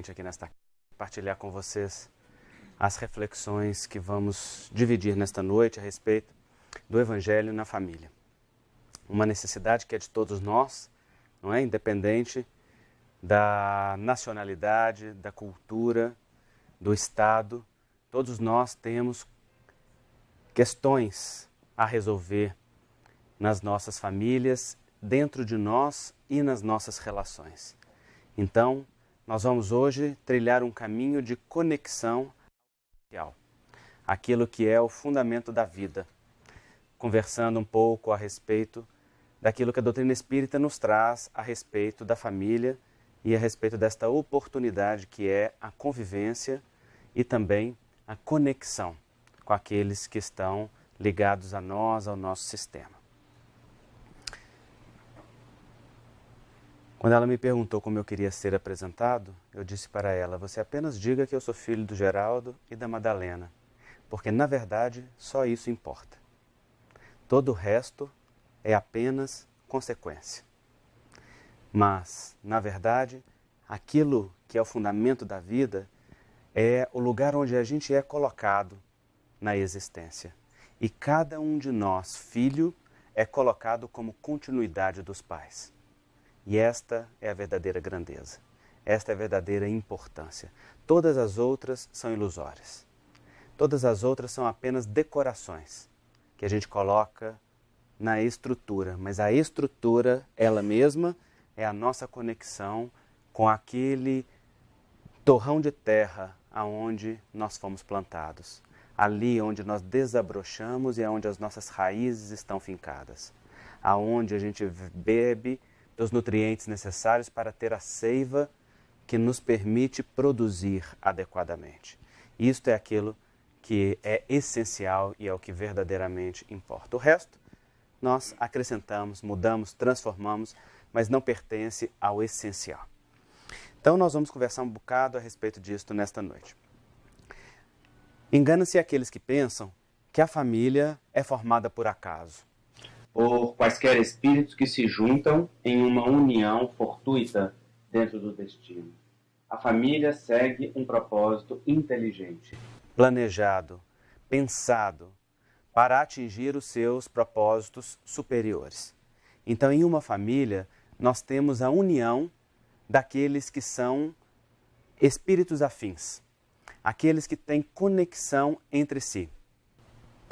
novamente aqui nesta compartilhar com vocês as reflexões que vamos dividir nesta noite a respeito do Evangelho na família. Uma necessidade que é de todos nós, não é? Independente da nacionalidade, da cultura, do estado, todos nós temos questões a resolver nas nossas famílias, dentro de nós e nas nossas relações. Então, nós vamos hoje trilhar um caminho de conexão social, aquilo que é o fundamento da vida, conversando um pouco a respeito daquilo que a doutrina espírita nos traz a respeito da família e a respeito desta oportunidade que é a convivência e também a conexão com aqueles que estão ligados a nós, ao nosso sistema. Quando ela me perguntou como eu queria ser apresentado, eu disse para ela: você apenas diga que eu sou filho do Geraldo e da Madalena, porque na verdade só isso importa. Todo o resto é apenas consequência. Mas, na verdade, aquilo que é o fundamento da vida é o lugar onde a gente é colocado na existência. E cada um de nós, filho, é colocado como continuidade dos pais. E esta é a verdadeira grandeza, esta é a verdadeira importância. Todas as outras são ilusórias. Todas as outras são apenas decorações que a gente coloca na estrutura, mas a estrutura, ela mesma, é a nossa conexão com aquele torrão de terra aonde nós fomos plantados. Ali onde nós desabrochamos e aonde as nossas raízes estão fincadas. Aonde a gente bebe dos nutrientes necessários para ter a seiva que nos permite produzir adequadamente. Isto é aquilo que é essencial e é o que verdadeiramente importa. O resto, nós acrescentamos, mudamos, transformamos, mas não pertence ao essencial. Então nós vamos conversar um bocado a respeito disto nesta noite. Engana-se aqueles que pensam que a família é formada por acaso, por quaisquer espíritos que se juntam em uma união fortuita dentro do destino. A família segue um propósito inteligente, planejado, pensado, para atingir os seus propósitos superiores. Então, em uma família, nós temos a união daqueles que são espíritos afins, aqueles que têm conexão entre si.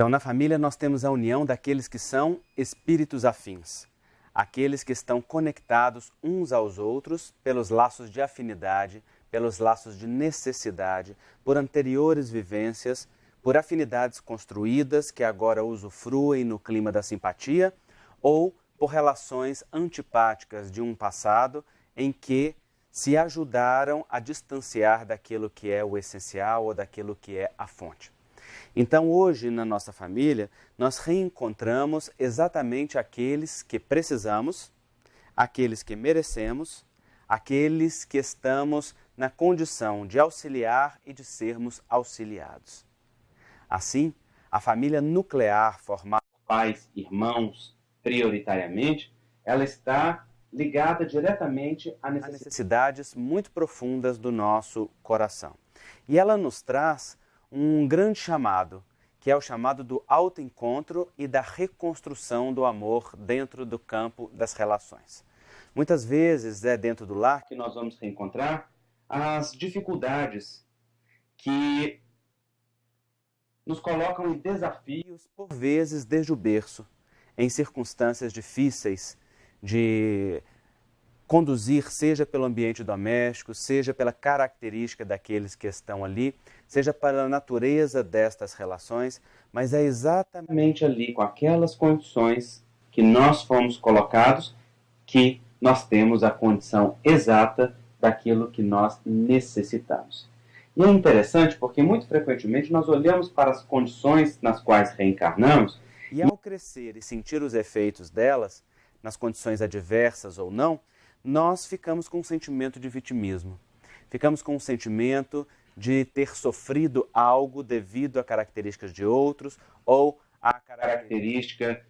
Então, na família, nós temos a união daqueles que são espíritos afins, aqueles que estão conectados uns aos outros pelos laços de afinidade, pelos laços de necessidade, por anteriores vivências, por afinidades construídas que agora usufruem no clima da simpatia, ou por relações antipáticas de um passado em que se ajudaram a distanciar daquilo que é o essencial ou daquilo que é a fonte. Então, hoje, na nossa família, nós reencontramos exatamente aqueles que precisamos, aqueles que merecemos, aqueles que estamos na condição de auxiliar e de sermos auxiliados. Assim, a família nuclear formada por pais, irmãos, prioritariamente, ela está ligada diretamente a necessidades muito profundas do nosso coração. E ela nos traz um grande chamado, que é o chamado do autoencontro e da reconstrução do amor dentro do campo das relações. Muitas vezes é dentro do lar que nós vamos reencontrar as dificuldades que nos colocam em desafios, por vezes desde o berço, em circunstâncias difíceis de conduzir, seja pelo ambiente doméstico, seja pela característica daqueles que estão ali, seja pela natureza destas relações, mas é exatamente ali, com aquelas condições que nós fomos colocados, que nós temos a condição exata daquilo que nós necessitamos. E é interessante porque muito frequentemente nós olhamos para as condições nas quais reencarnamos e ao crescer e sentir os efeitos delas, nas condições adversas ou não, nós ficamos com um sentimento de vitimismo. Ficamos com um sentimento de ter sofrido algo devido a características de outros ou a característica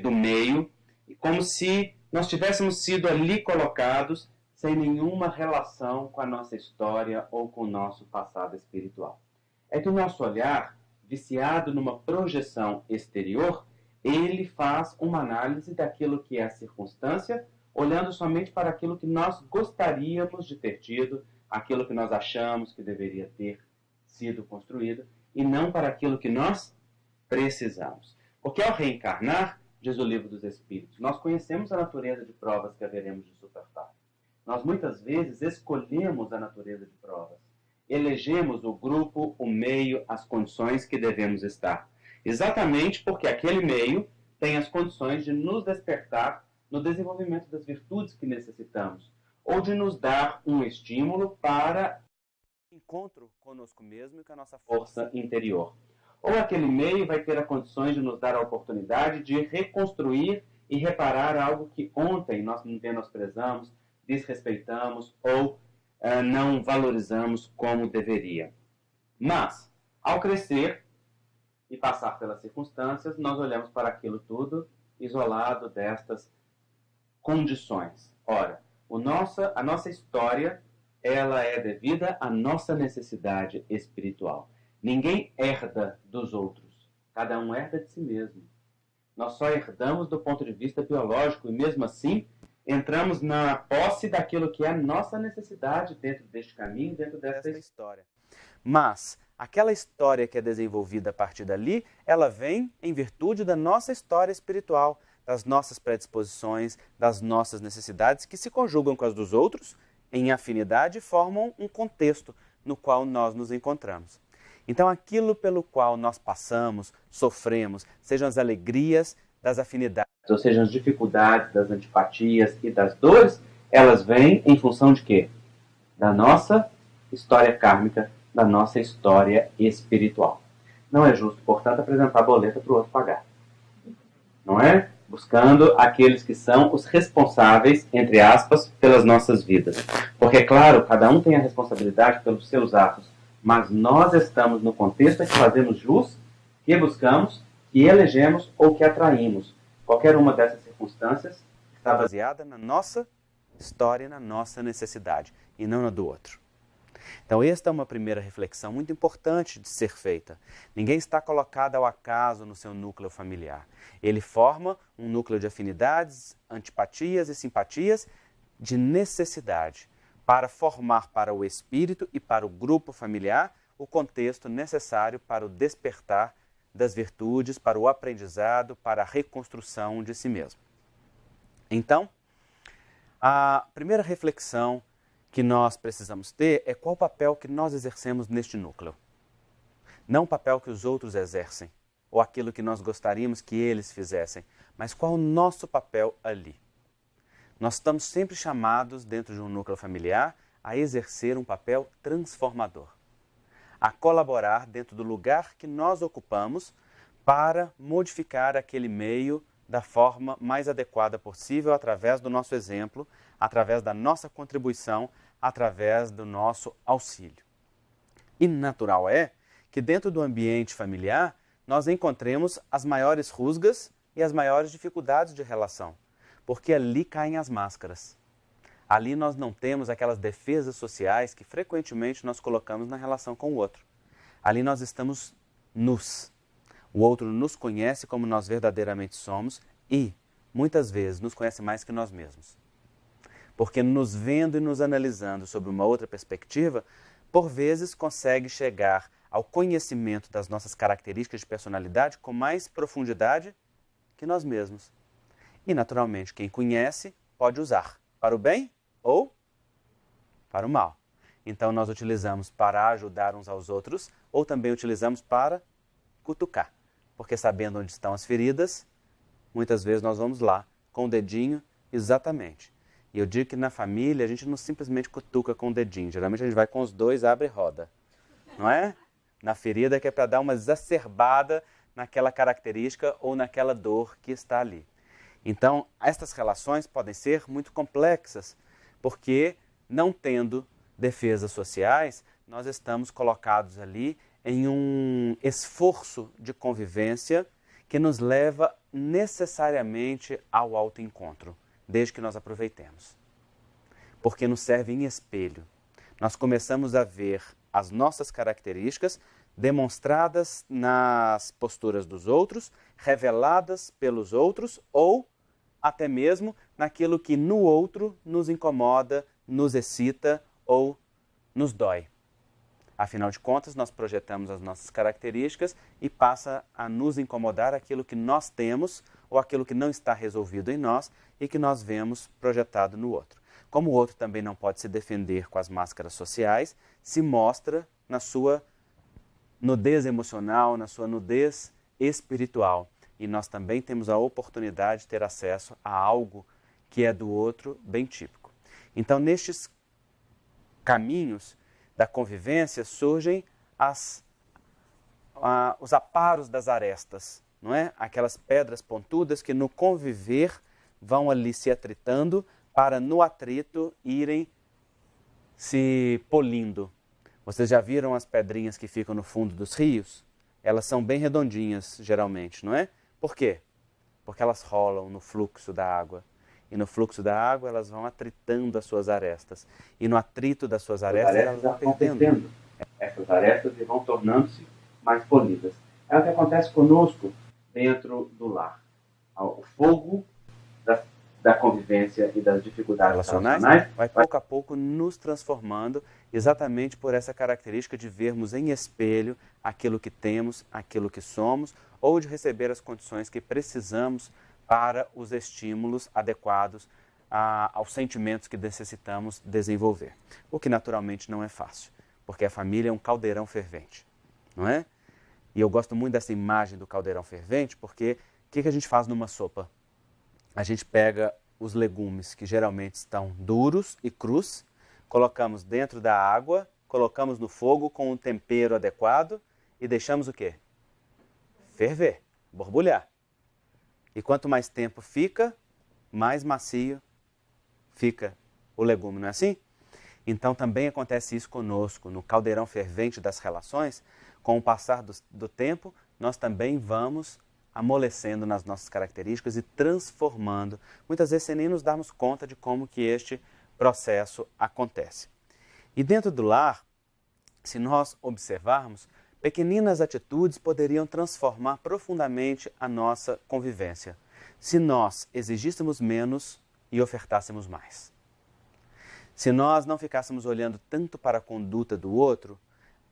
do meio, como se nós tivéssemos sido ali colocados sem nenhuma relação com a nossa história ou com o nosso passado espiritual. É que o nosso olhar, viciado numa projeção exterior, ele faz uma análise daquilo que é a circunstância, olhando somente para aquilo que nós gostaríamos de ter tido, aquilo que nós achamos que deveria ter sido construído, e não para aquilo que nós precisamos. Porque ao reencarnar, diz o Livro dos Espíritos, nós conhecemos a natureza de provas que haveremos de suportar. Nós muitas vezes escolhemos a natureza de provas. Elegemos o grupo, o meio, as condições que devemos estar. Exatamente porque aquele meio tem as condições de nos despertar no desenvolvimento das virtudes que necessitamos, ou de nos dar um estímulo para encontro conosco mesmo e com a nossa força interior. Ou aquele meio vai ter as condições de nos dar a oportunidade de reconstruir e reparar algo que ontem nós menosprezamos, desrespeitamos ou não valorizamos como deveria. Mas, ao crescer e passar pelas circunstâncias, nós olhamos para aquilo tudo isolado destas condições. Ora, a nossa história, ela é devida à nossa necessidade espiritual. Ninguém herda dos outros. Cada um herda de si mesmo. Nós só herdamos do ponto de vista biológico e, mesmo assim, entramos na posse daquilo que é a nossa necessidade dentro deste caminho, dentro dessa história. Mas aquela história que é desenvolvida a partir dali, ela vem em virtude da nossa história espiritual, das nossas predisposições, das nossas necessidades, que se conjugam com as dos outros, em afinidade, e formam um contexto no qual nós nos encontramos. Então, aquilo pelo qual nós passamos, sofremos, sejam as alegrias das afinidades, ou seja, as dificuldades, das antipatias e das dores, elas vêm em função de quê? Da nossa história kármica, da nossa história espiritual. Não é justo, portanto, apresentar a boleta para o outro pagar. Não é? Buscando aqueles que são os responsáveis, entre aspas, pelas nossas vidas. Porque, claro, cada um tem a responsabilidade pelos seus atos, mas nós estamos no contexto em que fazemos jus, que buscamos, que elegemos ou que atraímos. Qualquer uma dessas circunstâncias está baseada na nossa história, na nossa necessidade, e não na do outro. Então, esta é uma primeira reflexão muito importante de ser feita. Ninguém está colocado ao acaso no seu núcleo familiar. Ele forma um núcleo de afinidades, antipatias e simpatias de necessidade para formar para o espírito e para o grupo familiar o contexto necessário para o despertar das virtudes, para o aprendizado, para a reconstrução de si mesmo. Então, a primeira reflexão que nós precisamos ter é qual o papel que nós exercemos neste núcleo. Não o papel que os outros exercem, ou aquilo que nós gostaríamos que eles fizessem, mas qual o nosso papel ali. Nós estamos sempre chamados, dentro de um núcleo familiar, a exercer um papel transformador, a colaborar dentro do lugar que nós ocupamos para modificar aquele meio da forma mais adequada possível, através do nosso exemplo, através da nossa contribuição, através do nosso auxílio. E natural é que dentro do ambiente familiar nós encontremos as maiores rusgas e as maiores dificuldades de relação, porque ali caem as máscaras. Ali nós não temos aquelas defesas sociais que frequentemente nós colocamos na relação com o outro. Ali nós estamos nus. O outro nos conhece como nós verdadeiramente somos e, muitas vezes, nos conhece mais que nós mesmos. Porque nos vendo e nos analisando sob uma outra perspectiva, por vezes consegue chegar ao conhecimento das nossas características de personalidade com mais profundidade que nós mesmos. E, naturalmente, quem conhece pode usar para o bem ou para o mal. Então, nós utilizamos para ajudar uns aos outros ou também utilizamos para cutucar. Porque sabendo onde estão as feridas, muitas vezes nós vamos lá com o dedinho, exatamente. E eu digo que na família a gente não simplesmente cutuca com o dedinho. Geralmente a gente vai com os dois, abre e roda. Não é? Na ferida que é para dar uma exacerbada naquela característica ou naquela dor que está ali. Então, estas relações podem ser muito complexas, porque não tendo defesas sociais, nós estamos colocados ali em um esforço de convivência que nos leva necessariamente ao autoencontro, desde que nós aproveitemos. porque nos serve em espelho. Nós começamos a ver as nossas características demonstradas nas posturas dos outros, reveladas pelos outros ou até mesmo naquilo que no outro nos incomoda, nos excita ou nos dói. Afinal de contas, nós projetamos as nossas características e passa a nos incomodar aquilo que nós temos ou aquilo que não está resolvido em nós e que nós vemos projetado no outro. Como o outro também não pode se defender com as máscaras sociais, se mostra na sua nudez emocional, na sua nudez espiritual. E nós também temos a oportunidade de ter acesso a algo que é do outro bem típico. Então, nestes caminhos da convivência surgem os aparos das arestas, não é? Aquelas pedras pontudas que no conviver vão ali se atritando para no atrito irem se polindo. Vocês já viram as pedrinhas que ficam no fundo dos rios? Elas são bem redondinhas, geralmente, não é? Por quê? Porque elas rolam no fluxo da água. E no fluxo da água elas vão atritando as suas arestas. E no atrito das suas arestas elas vão perdendo essas arestas e vão tornando-se mais polidas. É o que acontece conosco dentro do lar. O fogo da convivência e das dificuldades relacionais vai pouco a pouco nos transformando exatamente por essa característica de vermos em espelho aquilo que temos, aquilo que somos, ou de receber as condições que precisamos para os estímulos adequados aos sentimentos que necessitamos desenvolver. O que naturalmente não é fácil, porque a família é um caldeirão fervente, não é? E eu gosto muito dessa imagem do caldeirão fervente, porque o que a gente faz numa sopa? A gente pega os legumes que geralmente estão duros e crus, colocamos dentro da água, colocamos no fogo com um tempero adequado e deixamos o quê? Ferver, borbulhar. E quanto mais tempo fica, mais macio fica o legume, não é assim? Então também acontece isso conosco, no caldeirão fervente das relações. Com o passar do tempo, nós também vamos amolecendo nas nossas características e transformando, muitas vezes sem nem nos darmos conta de como que este processo acontece. E dentro do lar, se nós observarmos, pequeninas atitudes poderiam transformar profundamente a nossa convivência, se nós exigíssemos menos e ofertássemos mais. Se nós não ficássemos olhando tanto para a conduta do outro,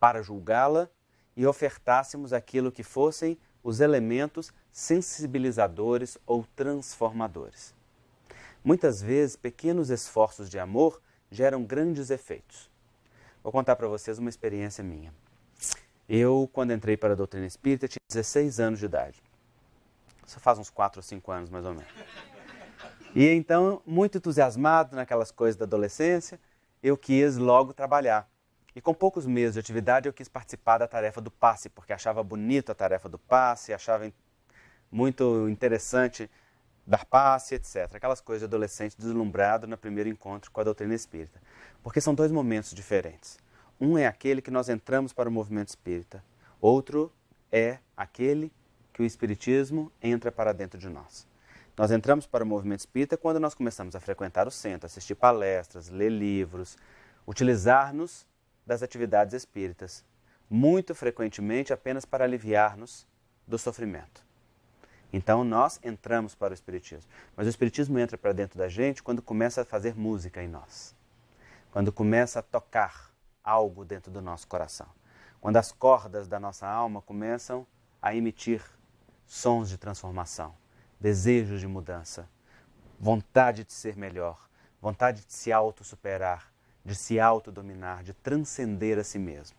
para julgá-la, e ofertássemos aquilo que fossem os elementos sensibilizadores ou transformadores. Muitas vezes, pequenos esforços de amor geram grandes efeitos. Vou contar para vocês uma experiência minha. Eu, quando entrei para a doutrina espírita, tinha 16 anos de idade. Isso faz uns 4 ou 5 anos, mais ou menos. E então, muito entusiasmado naquelas coisas da adolescência, eu quis logo trabalhar. E com poucos meses de atividade, eu quis participar da tarefa do passe, porque achava bonito a tarefa do passe, achava muito interessante dar passe, etc. Aquelas coisas de adolescente deslumbrado no primeiro encontro com a doutrina espírita. Porque são dois momentos diferentes. Um é aquele que nós entramos para o movimento espírita. Outro é aquele que o espiritismo entra para dentro de nós. Nós entramos para o movimento espírita quando nós começamos a frequentar o centro, assistir palestras, ler livros, utilizar-nos das atividades espíritas, muito frequentemente apenas para aliviar-nos do sofrimento. Então nós entramos para o espiritismo, mas o espiritismo entra para dentro da gente quando começa a fazer música em nós, quando começa a tocar algo dentro do nosso coração, quando as cordas da nossa alma começam a emitir sons de transformação, desejos de mudança, vontade de ser melhor, vontade de se autossuperar, de se autodominar, de transcender a si mesmo.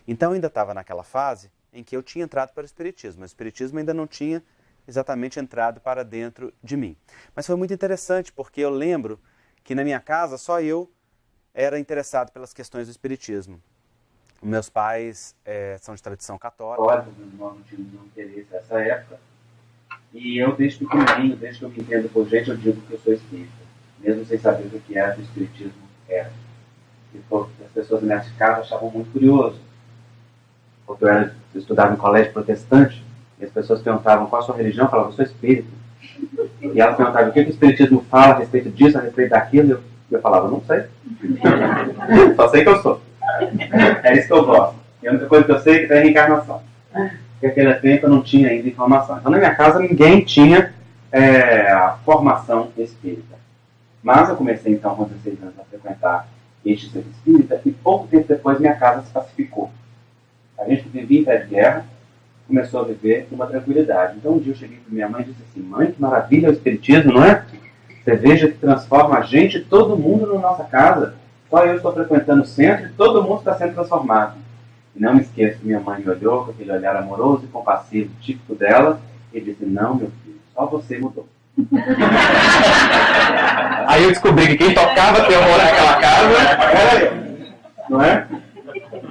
Então eu ainda estava naquela fase em que eu tinha entrado para o espiritismo, mas o espiritismo ainda não tinha exatamente entrado para dentro de mim. Mas foi muito interessante, porque eu lembro que na minha casa só eu era interessado pelas questões do espiritismo. Meus pais são de tradição católica. Meu irmão não tinha nenhum interesse nessa época. E eu, desde pequenininho, desde que eu me entendo por gente, eu digo que eu sou espírita, mesmo sem saber o que era, que o espiritismo era. E as pessoas na minha casa achavam muito curioso. Porque eu estudava em colégio protestante, e as pessoas perguntavam qual a sua religião, eu falava, eu sou espírita. E elas perguntavam o que o espiritismo fala a respeito disso, a respeito daquilo. Eu falava, não sei. Só sei que eu sou. É isso que eu gosto. E a única coisa que eu sei é que tem reencarnação. Porque naquele tempo eu não tinha ainda informação. Então na minha casa ninguém tinha a formação espírita. Mas eu comecei então com 16 anos a frequentar este centro espírita e pouco tempo depois minha casa se pacificou. A gente que vivia em pé de guerra começou a viver uma tranquilidade. Então um dia eu cheguei para minha mãe e disse assim, mãe, que maravilha o espiritismo, não é? Você veja que transforma a gente, todo mundo na nossa casa. Só eu estou frequentando o centro e todo mundo está sendo transformado. E não me esqueço que minha mãe me olhou com aquele olhar amoroso e compassivo típico dela e disse, não, meu filho, só você mudou. Aí eu descobri que quem tocava terror naquela casa era eu. Não é?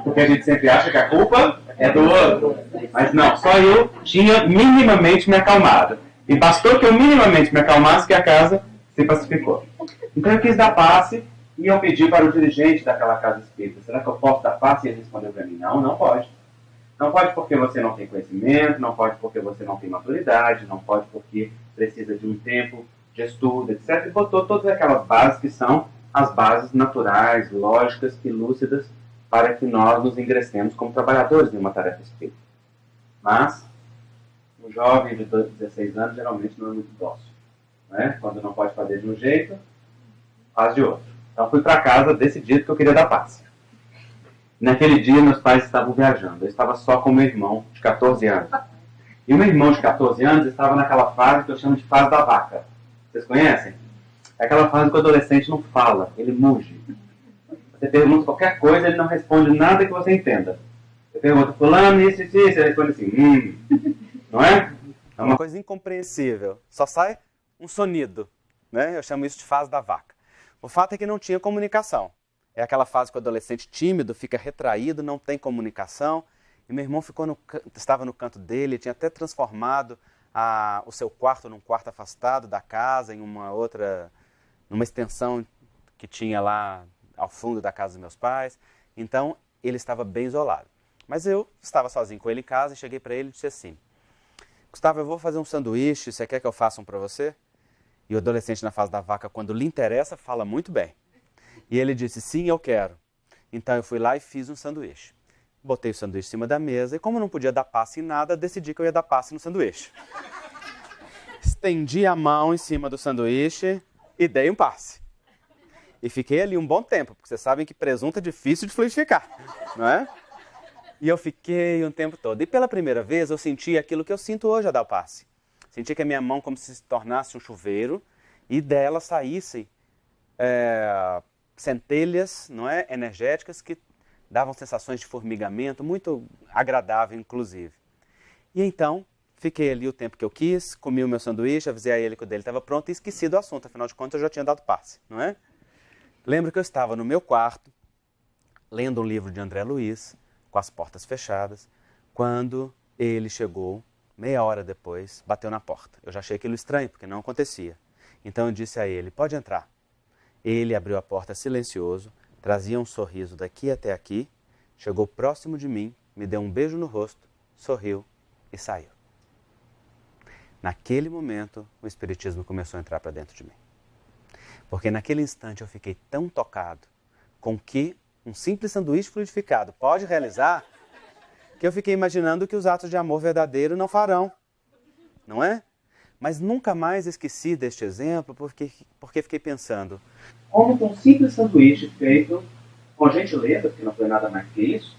Porque a gente sempre acha que a culpa é do outro. Mas não, só eu tinha minimamente me acalmado. E bastou que eu minimamente me acalmasse que a casa se pacificou. Então eu quis dar passe e eu pedi para o dirigente daquela casa espírita, será que eu posso dar passe? E ele respondeu para mim, não, não pode. Não pode porque você não tem conhecimento, não pode porque você não tem maturidade, não pode porque precisa de um tempo de estudo, etc. E botou todas aquelas bases que são as bases naturais, lógicas e lúcidas para que nós nos ingressemos como trabalhadores em uma tarefa espírita. Mas um jovem de 16 anos geralmente não é muito dócil. Né? Quando não pode fazer de um jeito, faz de outro. Então fui para casa decidido que eu queria dar passe. Naquele dia meus pais estavam viajando. Eu estava só com meu irmão de 14 anos. E o meu irmão de 14 anos estava naquela fase que eu chamo de fase da vaca. Vocês conhecem? É aquela fase que o adolescente não fala, ele muge. Você pergunta qualquer coisa, ele não responde nada que você entenda. Você pergunta, fulano, isso, ele responde assim, não é? É uma coisa incompreensível. Só sai um sonido. Né? Eu chamo isso de fase da vaca. O fato é que não tinha comunicação. É aquela fase que o adolescente tímido fica retraído, não tem comunicação. E meu irmão estava no canto dele, tinha até transformado o seu quarto num quarto afastado da casa, em numa extensão que tinha lá ao fundo da casa dos meus pais. Então, ele estava bem isolado. Mas eu estava sozinho com ele em casa e cheguei para ele e disse assim, Gustavo, eu vou fazer um sanduíche, você quer que eu faça um para você? E o adolescente na fase da vaca, quando lhe interessa, fala muito bem. E ele disse, sim, eu quero. Então eu fui lá e fiz um sanduíche. Botei o sanduíche em cima da mesa e como não podia dar passe em nada, decidi que eu ia dar passe no sanduíche. Estendi a mão em cima do sanduíche e dei um passe. E fiquei ali um bom tempo, porque vocês sabem que presunto é difícil de fluidificar, não é? E eu fiquei um tempo todo. E pela primeira vez eu senti aquilo que eu sinto hoje a dar o passe. Senti que a minha mão como se tornasse um chuveiro e dela saíssem centelhas, não é, energéticas que davam sensações de formigamento, muito agradável inclusive. E então fiquei ali o tempo que eu quis, comi o meu sanduíche, avisei a ele que o dele estava pronto e esqueci do assunto, afinal de contas eu já tinha dado passe, não é? Lembro que eu estava no meu quarto, lendo um livro de André Luiz, com as portas fechadas, quando ele chegou, meia hora depois, bateu na porta. Eu já achei aquilo estranho, porque não acontecia. Então eu disse a ele, pode entrar. Ele abriu a porta silencioso, trazia um sorriso daqui até aqui, chegou próximo de mim, me deu um beijo no rosto, sorriu e saiu. Naquele momento, o Espiritismo começou a entrar para dentro de mim. Porque naquele instante eu fiquei tão tocado com o que um simples sanduíche fluidificado pode realizar, que eu fiquei imaginando que os atos de amor verdadeiro não farão, não é? Mas nunca mais esqueci deste exemplo, porque fiquei pensando, como que um simples sanduíche feito com gentileza, porque não foi nada mais que isso,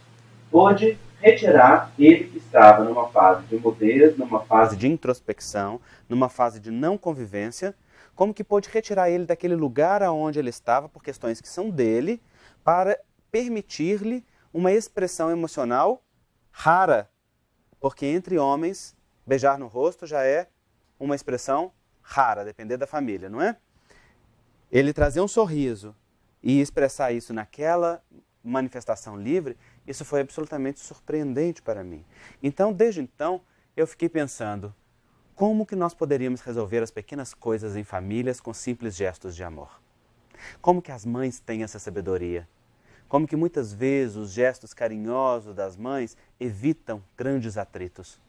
pôde retirar ele que estava numa fase de mudez, numa fase de introspecção, numa fase de não convivência, como que pôde retirar ele daquele lugar aonde ele estava, por questões que são dele, para permitir-lhe uma expressão emocional rara, porque entre homens, beijar no rosto já é uma expressão rara, depender da família, não é? Ele trazer um sorriso e expressar isso naquela manifestação livre, isso foi absolutamente surpreendente para mim. Então, desde então, eu fiquei pensando, como que nós poderíamos resolver as pequenas coisas em famílias com simples gestos de amor? Como que as mães têm essa sabedoria? Como que muitas vezes os gestos carinhosos das mães evitam grandes atritos?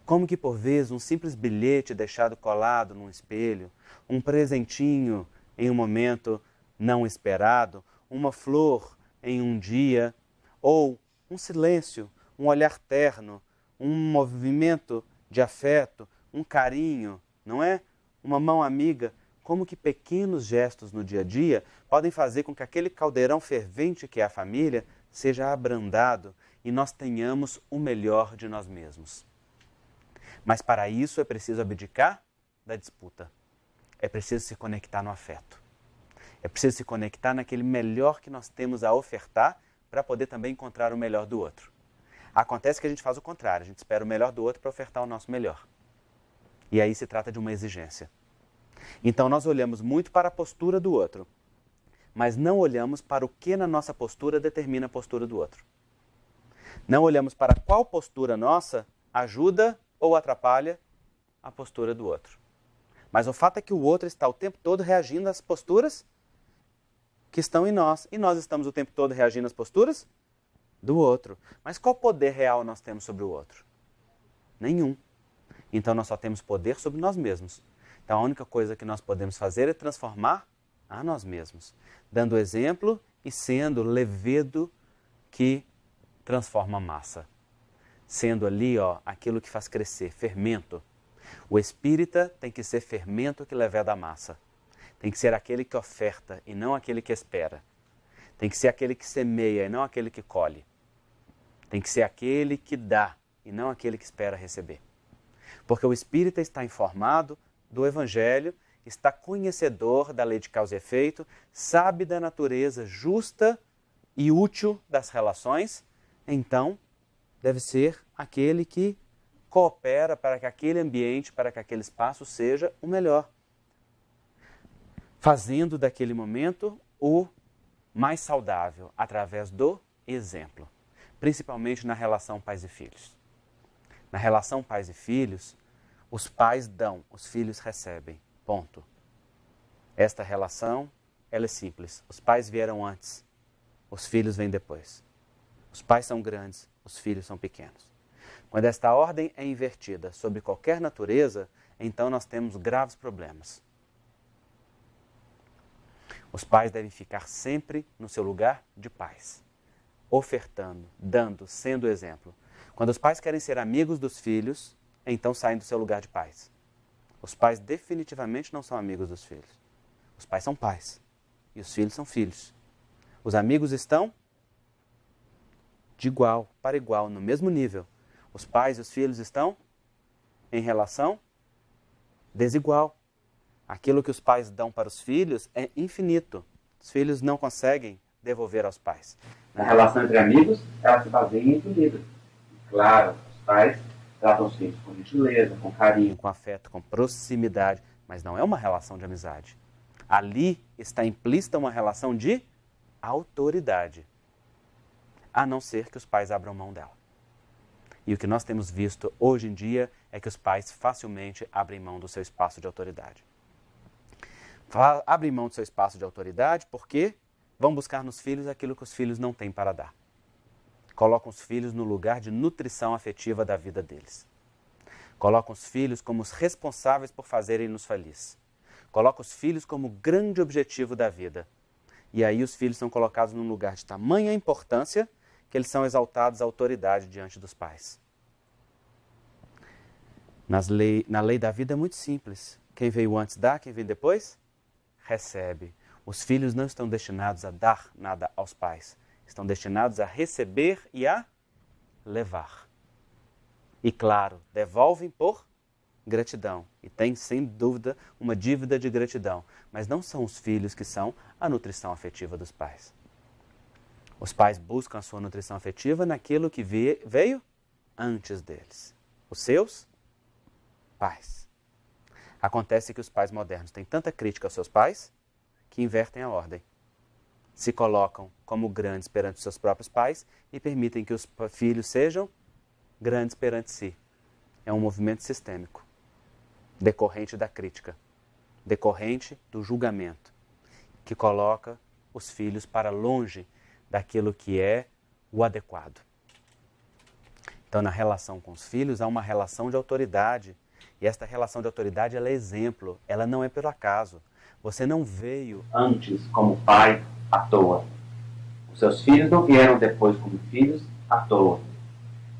Como que por vezes um simples bilhete deixado colado num espelho, um presentinho em um momento não esperado, uma flor em um dia, ou um silêncio, um olhar terno, um movimento de afeto, um carinho, não é? Uma mão amiga. Como que pequenos gestos no dia a dia podem fazer com que aquele caldeirão fervente que é a família seja abrandado e nós tenhamos o melhor de nós mesmos. Mas para isso é preciso abdicar da disputa. É preciso se conectar no afeto. É preciso se conectar naquele melhor que nós temos a ofertar para poder também encontrar o melhor do outro. Acontece que a gente faz o contrário, a gente espera o melhor do outro para ofertar o nosso melhor. E aí se trata de uma exigência. Então nós olhamos muito para a postura do outro, mas não olhamos para o que na nossa postura determina a postura do outro. Não olhamos para qual postura nossa ajuda ou atrapalha a postura do outro. Mas o fato é que o outro está o tempo todo reagindo às posturas que estão em nós. E nós estamos o tempo todo reagindo às posturas do outro. Mas qual poder real nós temos sobre o outro? Nenhum. Então nós só temos poder sobre nós mesmos. Então a única coisa que nós podemos fazer é transformar a nós mesmos, dando exemplo e sendo levedo que transforma a massa. Sendo ali aquilo que faz crescer, fermento. O espírita tem que ser fermento que leveda a massa. Tem que ser aquele que oferta e não aquele que espera. Tem que ser aquele que semeia e não aquele que colhe. Tem que ser aquele que dá e não aquele que espera receber. Porque o espírita está informado do Evangelho, está conhecedor da lei de causa e efeito, sabe da natureza justa e útil das relações, então deve ser aquele que coopera para que aquele ambiente, para que aquele espaço seja o melhor. Fazendo daquele momento o mais saudável, através do exemplo. Principalmente na relação pais e filhos. Na relação pais e filhos, os pais dão, os filhos recebem. Ponto. Esta relação, ela é simples. Os pais vieram antes, os filhos vêm depois. Os pais são grandes, os filhos são pequenos. Quando esta ordem é invertida sobre qualquer natureza, então nós temos graves problemas. Os pais devem ficar sempre no seu lugar de pais, ofertando, dando, sendo exemplo. Quando os pais querem ser amigos dos filhos, então saem do seu lugar de pais. Os pais definitivamente não são amigos dos filhos. Os pais são pais e os filhos são filhos. Os amigos estão de igual para igual, no mesmo nível. Os pais e os filhos estão em relação desigual. Aquilo que os pais dão para os filhos é infinito. Os filhos não conseguem devolver aos pais. Na relação entre amigos, ela se baseia em equilíbrio. Claro, os pais tratam os filhos com gentileza, com carinho, com afeto, com proximidade, mas não é uma relação de amizade. Ali está implícita uma relação de autoridade, a não ser que os pais abram mão dela. E o que nós temos visto hoje em dia é que os pais facilmente abrem mão do seu espaço de autoridade. Abrem mão do seu espaço de autoridade porque vão buscar nos filhos aquilo que os filhos não têm para dar. Colocam os filhos no lugar de nutrição afetiva da vida deles. Colocam os filhos como os responsáveis por fazerem-nos felizes. Colocam os filhos como o grande objetivo da vida. E aí os filhos são colocados num lugar de tamanha importância que eles são exaltados à autoridade diante dos pais. Na lei da vida é muito simples. Quem veio antes dá, quem vem depois recebe. Os filhos não estão destinados a dar nada aos pais. Estão destinados a receber e a levar. E claro, devolvem por gratidão. E tem, sem dúvida, uma dívida de gratidão. Mas não são os filhos que são a nutrição afetiva dos pais. Os pais buscam a sua nutrição afetiva naquilo que veio antes deles. Os seus pais. Acontece que os pais modernos têm tanta crítica aos seus pais que invertem a ordem. Se colocam como grandes perante seus próprios pais e permitem que os filhos sejam grandes perante si. É um movimento sistêmico, decorrente da crítica, decorrente do julgamento, que coloca os filhos para longe daquilo que é o adequado. Então, na relação com os filhos, há uma relação de autoridade. E esta relação de autoridade ela é exemplo, ela não é pelo acaso. Você não veio antes como pai à toa. Os seus filhos não vieram depois como filhos à toa.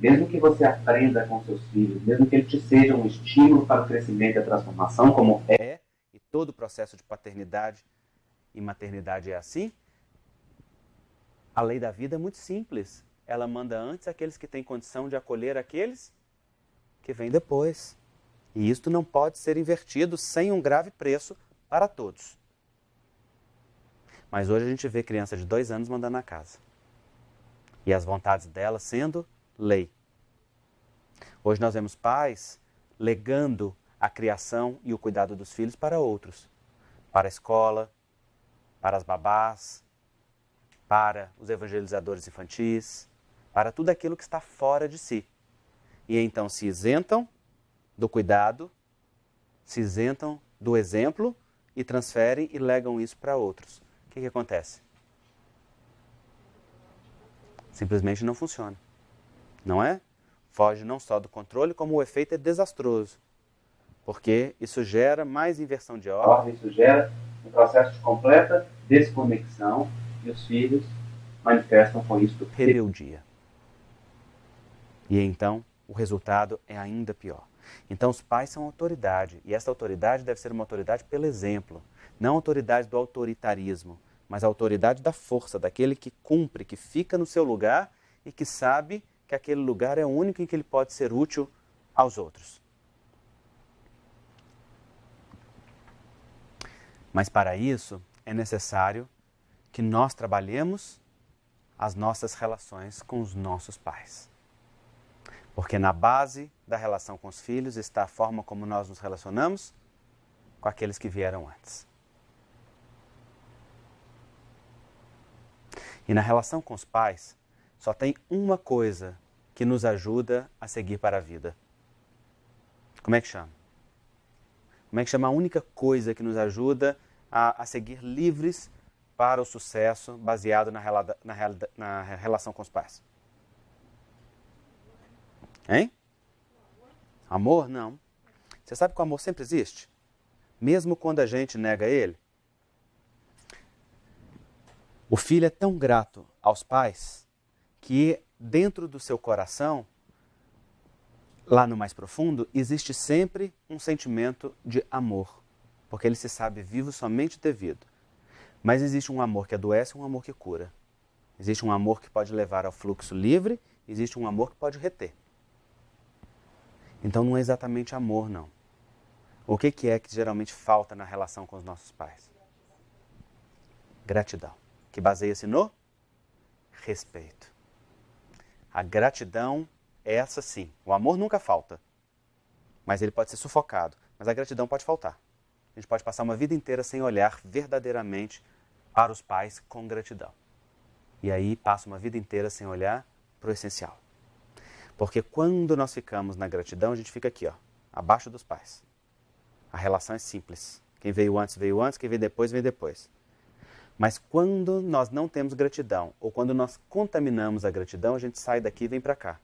Mesmo que você aprenda com seus filhos, mesmo que ele te seja um estímulo para o crescimento e a transformação, como é, e todo o processo de paternidade e maternidade é assim, a lei da vida é muito simples. Ela manda antes aqueles que têm condição de acolher aqueles que vêm depois. E isto não pode ser invertido sem um grave preço para todos. Mas hoje a gente vê criança de 2 anos mandando na casa. E as vontades dela sendo lei. Hoje nós vemos pais legando a criação e o cuidado dos filhos para outros. Para a escola, para as babás, para os evangelizadores infantis, para tudo aquilo que está fora de si. E então se isentam do cuidado, se isentam do exemplo e transferem e legam isso para outros. O que acontece? Simplesmente não funciona. Não é? Foge não só do controle, como o efeito é desastroso. Porque isso gera mais inversão de ordem, isso gera um processo de completa desconexão e os filhos manifestam com isso rebeldia. E então o resultado é ainda pior. Então os pais são autoridade, e essa autoridade deve ser uma autoridade pelo exemplo, não a autoridade do autoritarismo, mas a autoridade da força, daquele que cumpre, que fica no seu lugar e que sabe que aquele lugar é o único em que ele pode ser útil aos outros. Mas para isso é necessário que nós trabalhemos as nossas relações com os nossos pais. Porque na base da relação com os filhos está a forma como nós nos relacionamos com aqueles que vieram antes. E na relação com os pais, só tem uma coisa que nos ajuda a seguir para a vida. Como é que chama? Como é que chama a única coisa que nos ajuda a seguir livres para o sucesso baseado na relação com os pais? Hein? Amor? Não. Você sabe que o amor sempre existe? Mesmo quando a gente nega ele? O filho é tão grato aos pais que dentro do seu coração, lá no mais profundo, existe sempre um sentimento de amor. Porque ele se sabe vivo somente devido. Mas existe um amor que adoece e um amor que cura. Existe um amor que pode levar ao fluxo livre, existe um amor que pode reter. Então não é exatamente amor, não. O que é que geralmente falta na relação com os nossos pais? Gratidão. Que baseia-se no respeito. A gratidão é essa sim. O amor nunca falta. Mas ele pode ser sufocado. Mas a gratidão pode faltar. A gente pode passar uma vida inteira sem olhar verdadeiramente para os pais com gratidão. E aí passa uma vida inteira sem olhar para o essencial. Porque quando nós ficamos na gratidão, a gente fica aqui, ó, abaixo dos pais. A relação é simples. Quem veio antes, quem veio depois. Mas quando nós não temos gratidão, ou quando nós contaminamos a gratidão, a gente sai daqui e vem para cá.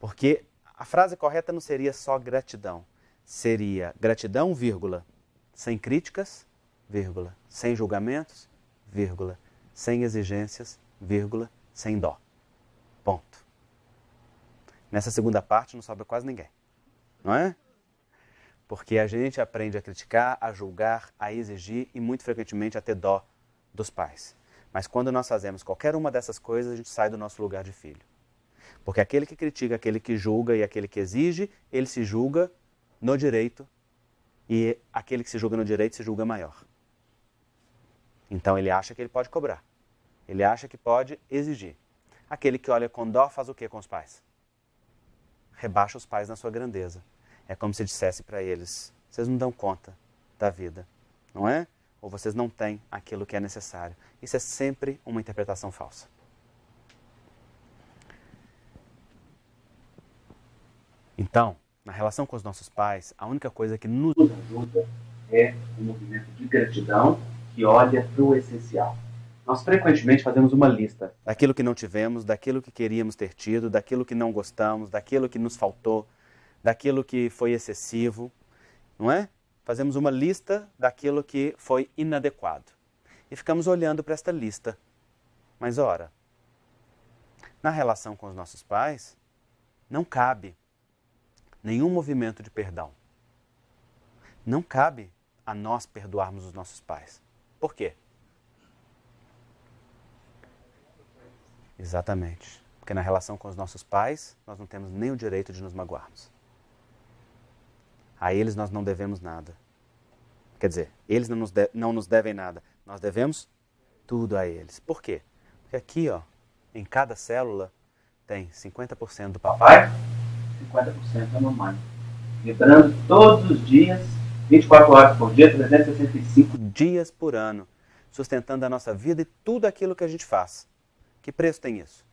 Porque a frase correta não seria só gratidão. Seria gratidão, vírgula, sem críticas, vírgula, sem julgamentos, vírgula, sem exigências, vírgula, sem dó. Ponto. Nessa segunda parte não sobra quase ninguém, não é? Porque a gente aprende a criticar, a julgar, a exigir e muito frequentemente a ter dó dos pais. Mas quando nós fazemos qualquer uma dessas coisas, a gente sai do nosso lugar de filho. Porque aquele que critica, aquele que julga e aquele que exige, ele se julga no direito e aquele que se julga no direito se julga maior. Então ele acha que ele pode cobrar. Ele acha que pode exigir. Aquele que olha com dó faz o que com os pais? Rebaixa os pais na sua grandeza. É como se dissesse para eles, vocês não dão conta da vida, não é? Ou vocês não têm aquilo que é necessário. Isso é sempre uma interpretação falsa. Então, na relação com os nossos pais, a única coisa que nos ajuda é um movimento de gratidão que olha para o essencial. Nós frequentemente fazemos uma lista daquilo que não tivemos, daquilo que queríamos ter tido, daquilo que não gostamos, daquilo que nos faltou, daquilo que foi excessivo, não é? fazemos uma lista daquilo que foi inadequado. E ficamos olhando para esta lista. Mas ora, na relação com os nossos pais, não cabe nenhum movimento de perdão. Não cabe a nós perdoarmos os nossos pais. Por quê? Exatamente. Porque na relação com os nossos pais, nós não temos nem o direito de nos magoarmos. A eles nós não devemos nada. Quer dizer, eles não nos devem nada. Nós devemos tudo a eles. Por quê? Porque aqui, ó, em cada célula, tem 50% do papai, 50% da mamãe. Vibrando todos os dias, 24 horas por dia, 365 dias por ano, sustentando a nossa vida e tudo aquilo que a gente faz. Que preço tem isso?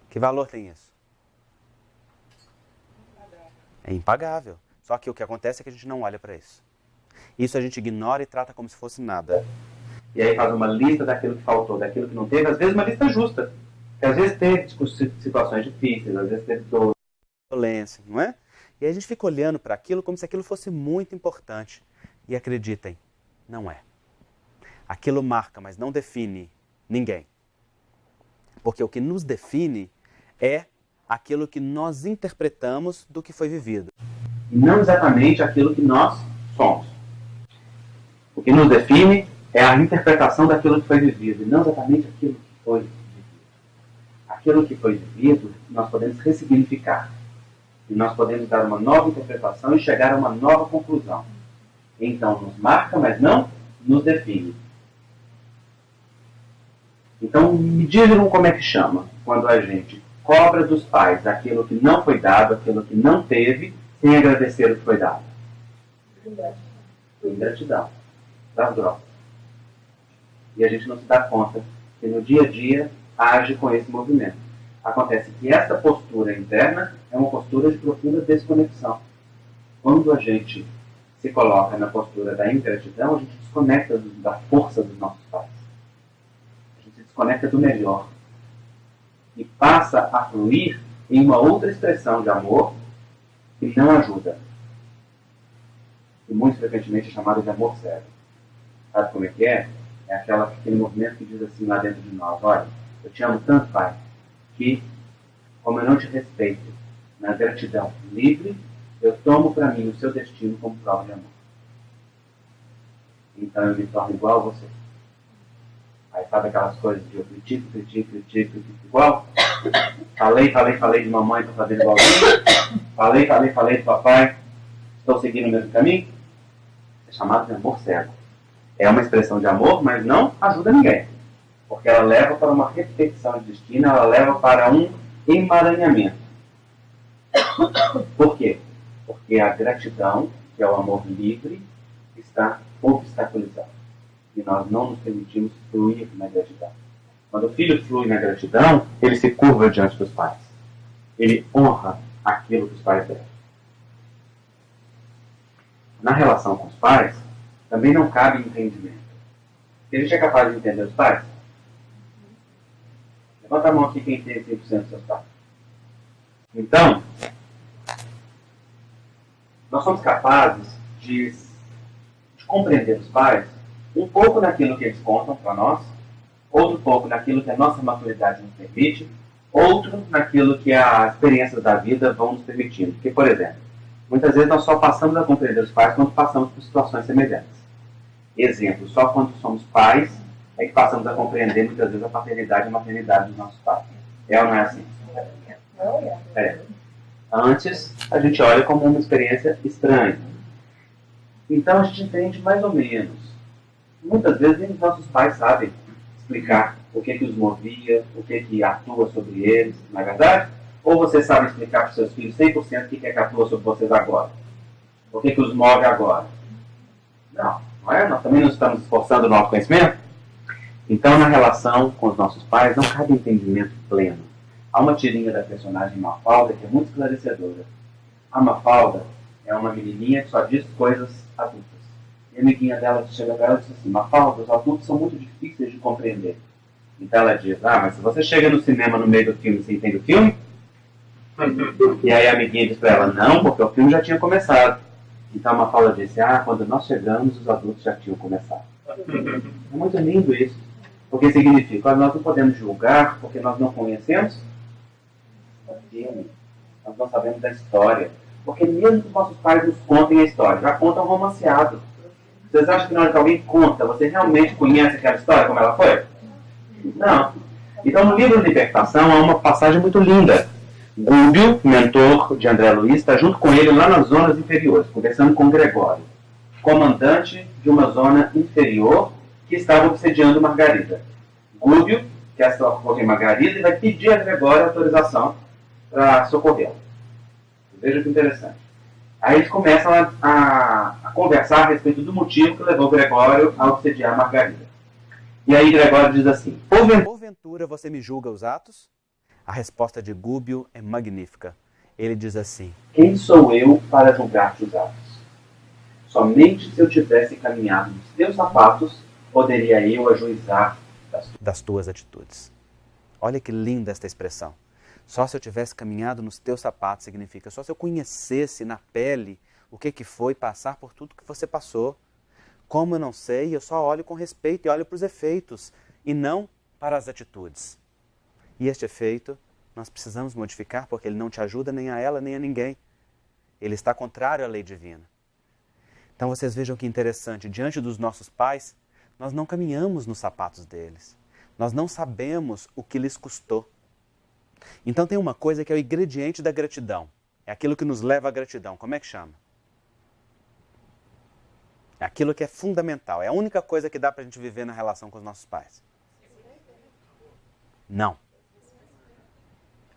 Que valor tem isso? É impagável. Só que o que acontece é que a gente não olha para isso. Isso a gente ignora e trata como se fosse nada. E aí faz uma lista daquilo que faltou, daquilo que não teve, às vezes uma lista justa. Porque às vezes teve situações difíceis, às vezes teve violência, não é? E aí a gente fica olhando para aquilo como se aquilo fosse muito importante. E acreditem, não é. Aquilo marca, mas não define ninguém. Porque o que nos define é aquilo que nós interpretamos do que foi vivido. E não exatamente aquilo que nós somos. O que nos define é a interpretação daquilo que foi vivido, e não exatamente aquilo que foi vivido. Aquilo que foi vivido, nós podemos ressignificar. E nós podemos dar uma nova interpretação e chegar a uma nova conclusão. Então, nos marca, mas não nos define. Então, me digam como é que chama quando a gente cobra dos pais aquilo que não foi dado, aquilo que não teve, sem agradecer o que foi dado. Ingratidão. Das drogas. E a gente não se dá conta que no dia a dia age com esse movimento. Acontece que essa postura interna é uma postura de profunda desconexão. Quando a gente se coloca na postura da ingratidão, a gente desconecta da força dos nossos pais. A gente se desconecta do melhor. E passa a fluir em uma outra expressão de amor que não ajuda. E muito frequentemente é chamada de amor cego. Sabe como é que é? É aquele movimento que diz assim lá dentro de nós: olha, eu te amo tanto, pai, que, como eu não te respeito, na gratidão livre, eu tomo para mim o seu destino como prova de amor. Então eu me torno igual a você. Aí sabe aquelas coisas de eu critico igual? Falei de mamãe, estou fazendo igualzinho. Falei de papai, estou seguindo o mesmo caminho. É chamado de amor cego. É uma expressão de amor, mas não ajuda ninguém. Porque ela leva para uma repetição de destino, ela leva para um emaranhamento. Por quê? Porque a gratidão, que é o amor livre, está obstaculizada. E nós não nos permitimos fluir na gratidão. Quando o filho flui na gratidão, ele se curva diante dos pais. Ele honra aquilo que os pais deram. Na relação com os pais, também não cabe entendimento. A gente é capaz de entender os pais? Levanta a mão aqui quem tem 100% dos seus pais. Então, nós somos capazes de compreender os pais um pouco naquilo que eles contam para nós, outro pouco naquilo que a nossa maturidade nos permite, outro naquilo que as experiências da vida vão nos permitindo. Porque, por exemplo, muitas vezes nós só passamos a compreender os pais quando passamos por situações semelhantes. Exemplo, só quando somos pais é que passamos a compreender muitas vezes a paternidade e a maternidade dos nossos pais. É ou não é assim? É. Antes, a gente olha como uma experiência estranha. Então a gente entende mais ou menos. Muitas vezes nem os nossos pais sabem explicar o que os movia, o que atua sobre eles, não é verdade? Ou você sabe explicar para os seus filhos 100% o que é que atua sobre vocês agora? O que os move agora? Não é? Nós também não estamos esforçando o nosso conhecimento? Então, na relação com os nossos pais, não cabe entendimento pleno. Há uma tirinha da personagem Mafalda que é muito esclarecedora. A Mafalda é uma menininha que só diz coisas adultas. E a amiguinha dela chega para ela e diz assim: Mafalda, os adultos são muito difíceis de compreender. Então ela diz: mas se você chega no cinema no meio do filme, você entende o filme? E aí a amiguinha diz para ela: não, porque o filme já tinha começado. Então a Mafalda disse, quando nós chegamos, os adultos já tinham começado. É muito lindo isso. Porque significa, nós não podemos julgar porque nós não conhecemos o filme. Nós não sabemos da história. Porque mesmo que os nossos pais nos contem a história, já contam romanceado. Vocês acham que na hora que alguém conta, você realmente conhece aquela história como ela foi? Não. Então no livro Libertação há uma passagem muito linda. Gúbio, mentor de André Luiz, está junto com ele lá nas zonas inferiores, conversando com Gregório, comandante de uma zona inferior que estava obsediando Margarida. Gúbio quer socorrer Margarida e vai pedir a Gregório autorização para socorrê-la. Veja que interessante. Aí eles começam a conversar a respeito do motivo que levou Gregório a obsediar Margarida. E aí Gregório diz assim, porventura você me julga os atos? A resposta de Gúbio é magnífica. Ele diz assim, quem sou eu para julgar-te os atos? Somente se eu tivesse caminhado nos teus sapatos, poderia eu ajuizar das tuas atitudes. Olha que linda esta expressão. Só se eu tivesse caminhado nos teus sapatos significa só se eu conhecesse na pele o que foi passar por tudo que você passou. Como eu não sei, eu só olho com respeito e olho para os efeitos e não para as atitudes. E este efeito nós precisamos modificar porque ele não te ajuda nem a ela nem a ninguém. Ele está contrário à lei divina. Então vocês vejam que interessante, diante dos nossos pais, nós não caminhamos nos sapatos deles. Nós não sabemos o que lhes custou. Então tem uma coisa que é o ingrediente da gratidão. É aquilo que nos leva à gratidão. Como é que chama? É aquilo que é fundamental. É a única coisa que dá para a gente viver na relação com os nossos pais. Não.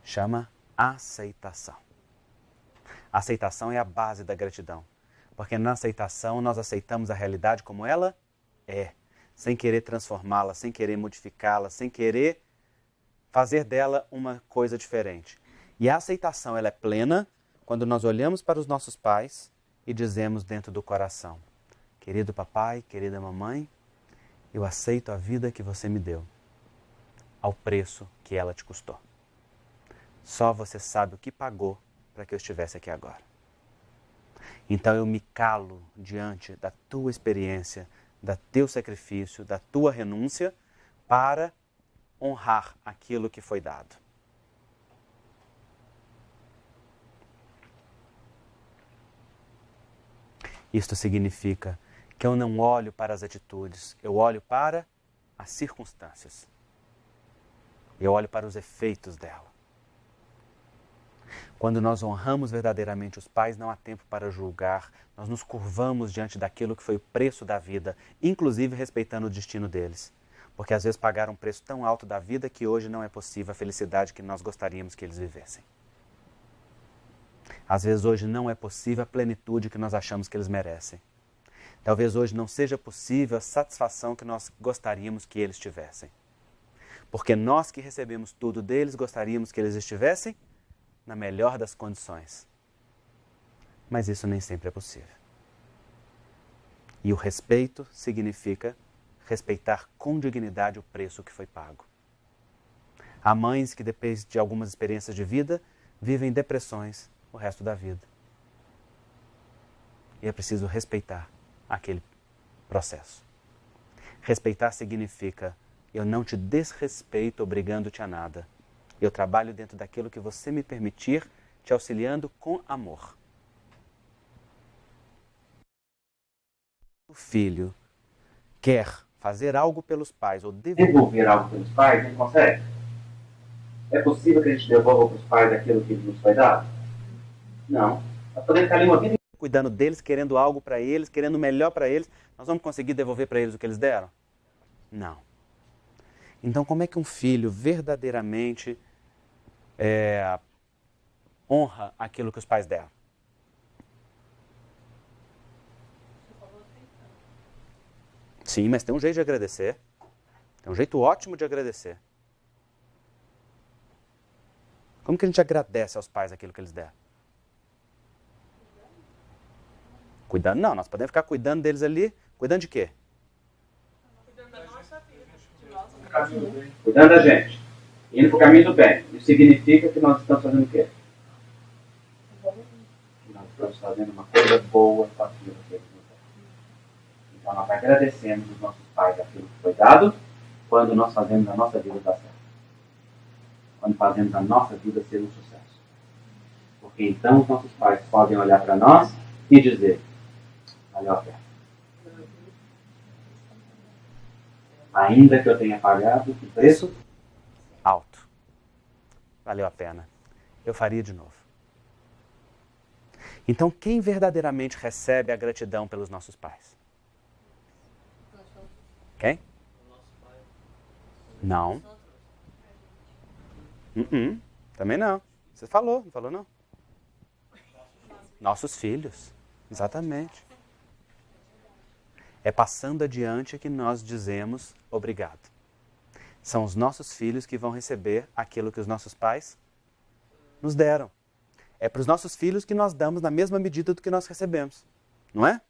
Chama aceitação. A aceitação é a base da gratidão. Porque na aceitação nós aceitamos a realidade como ela é. Sem querer transformá-la, sem querer modificá-la, sem querer fazer dela uma coisa diferente. E a aceitação ela é plena quando nós olhamos para os nossos pais e dizemos dentro do coração, querido papai, querida mamãe, eu aceito a vida que você me deu, ao preço que ela te custou. Só você sabe o que pagou para que eu estivesse aqui agora. Então eu me calo diante da tua experiência, do teu sacrifício, da tua renúncia, para honrar aquilo que foi dado. Isto significa que eu não olho para as atitudes, eu olho para as circunstâncias. Eu olho para os efeitos dela. Quando nós honramos verdadeiramente os pais, não há tempo para julgar, nós nos curvamos diante daquilo que foi o preço da vida, inclusive respeitando o destino deles. Porque às vezes pagaram um preço tão alto da vida que hoje não é possível a felicidade que nós gostaríamos que eles vivessem. Às vezes hoje não é possível a plenitude que nós achamos que eles merecem. Talvez hoje não seja possível a satisfação que nós gostaríamos que eles tivessem. Porque nós que recebemos tudo deles, gostaríamos que eles estivessem na melhor das condições. Mas isso nem sempre é possível. E o respeito significa respeitar com dignidade o preço que foi pago. Há mães que, depois de algumas experiências de vida, vivem depressões o resto da vida. E é preciso respeitar aquele processo. Respeitar significa, eu não te desrespeito obrigando-te a nada. Eu trabalho dentro daquilo que você me permitir, te auxiliando com amor. O filho quer fazer algo pelos pais ou devolver algo pelos pais, ele consegue? É possível que a gente devolva para os pais aquilo que nos foi dado? Não. Nós podemos ficar ali uma vida cuidando deles, querendo algo para eles, querendo o melhor para eles. Nós vamos conseguir devolver para eles o que eles deram? Não. Então, como é que um filho verdadeiramente honra aquilo que os pais deram? Sim, mas tem um jeito de agradecer. Tem um jeito ótimo de agradecer. Como que a gente agradece aos pais aquilo que eles deram? Cuidando? Não, nós podemos ficar cuidando deles ali. Cuidando de quê? Cuidando da nossa vida. Cuidando da gente. Indo para o caminho do bem. Isso significa que nós estamos fazendo o quê? Nós estamos fazendo uma coisa boa com aquilo que eles nos deram. Então nós agradecemos os nossos pais aquilo que foi dado, quando nós fazemos a nossa vida dar certo. Quando fazemos a nossa vida ser um sucesso. Porque então os nossos pais podem olhar para nós e dizer, valeu a pena. Ainda que eu tenha pagado o preço alto. Valeu a pena. Eu faria de novo. Então, quem verdadeiramente recebe a gratidão pelos nossos pais? Quem? Não. Também não. Você falou, não falou não? Nossos filhos. Exatamente. É passando adiante que nós dizemos obrigado. São os nossos filhos que vão receber aquilo que os nossos pais nos deram. É para os nossos filhos que nós damos na mesma medida do que nós recebemos. Não é?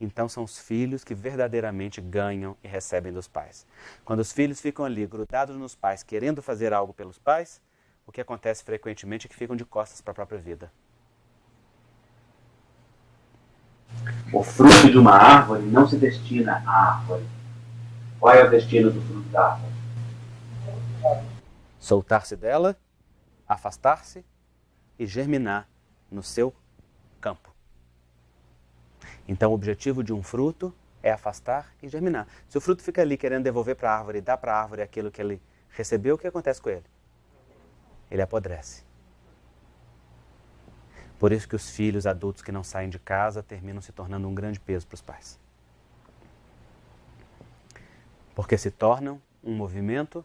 Então são os filhos que verdadeiramente ganham e recebem dos pais. Quando os filhos ficam ali grudados nos pais, querendo fazer algo pelos pais, o que acontece frequentemente é que ficam de costas para a própria vida. O fruto de uma árvore não se destina à árvore. Qual é o destino do fruto da árvore? Soltar-se dela, afastar-se e germinar no seu campo. Então o objetivo de um fruto é afastar e germinar. Se o fruto fica ali querendo devolver para a árvore e dar para a árvore aquilo que ele recebeu, o que acontece com ele? Ele apodrece. Por isso que os filhos adultos que não saem de casa terminam se tornando um grande peso para os pais. Porque se tornam um movimento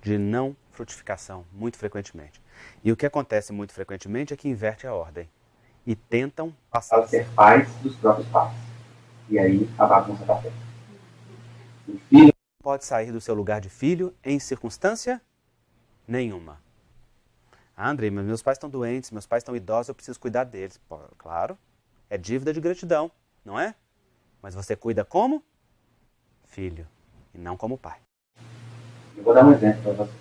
de não frutificação, muito frequentemente. E o que acontece muito frequentemente é que inverte a ordem. E tentam passar a ser pais dos próprios pais. E aí a bagunça está feita. O filho pode sair do seu lugar de filho em circunstância nenhuma. Andrei, meus pais estão doentes, meus pais estão idosos, eu preciso cuidar deles. Pô, claro, é dívida de gratidão, não é? Mas você cuida como? Filho, e não como pai. Eu vou dar um exemplo para vocês.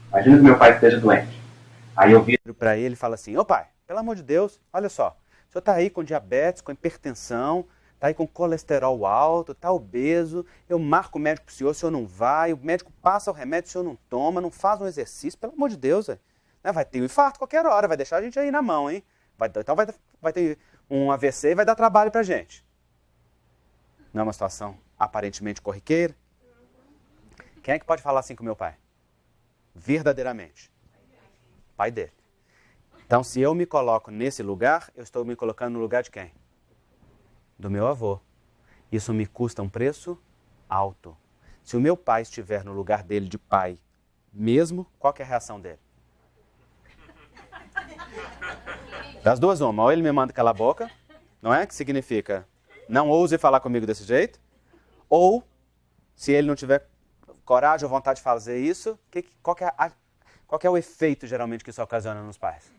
Imagina que meu pai esteja doente. Aí eu viro para ele e falo assim, ô pai, pelo amor de Deus, olha só, o senhor está aí com diabetes, com hipertensão, está aí com colesterol alto, está obeso, eu marco o médico para o senhor não vai, o médico passa o remédio, o senhor não toma, não faz um exercício, pelo amor de Deus, vai ter um infarto qualquer hora, vai deixar a gente aí na mão, hein? Então vai ter um AVC e vai dar trabalho para a gente. Não é uma situação aparentemente corriqueira? Quem é que pode falar assim com meu pai? Verdadeiramente. Pai dele. Então, se eu me coloco nesse lugar, eu estou me colocando no lugar de quem? Do meu avô. Isso me custa um preço alto. Se o meu pai estiver no lugar dele de pai mesmo, qual que é a reação dele? Das duas uma, ou ele me manda calar a boca, não é? Que significa, não ouse falar comigo desse jeito, ou, se ele não tiver coragem ou vontade de fazer isso, qual que é o efeito, geralmente, que isso ocasiona nos pais?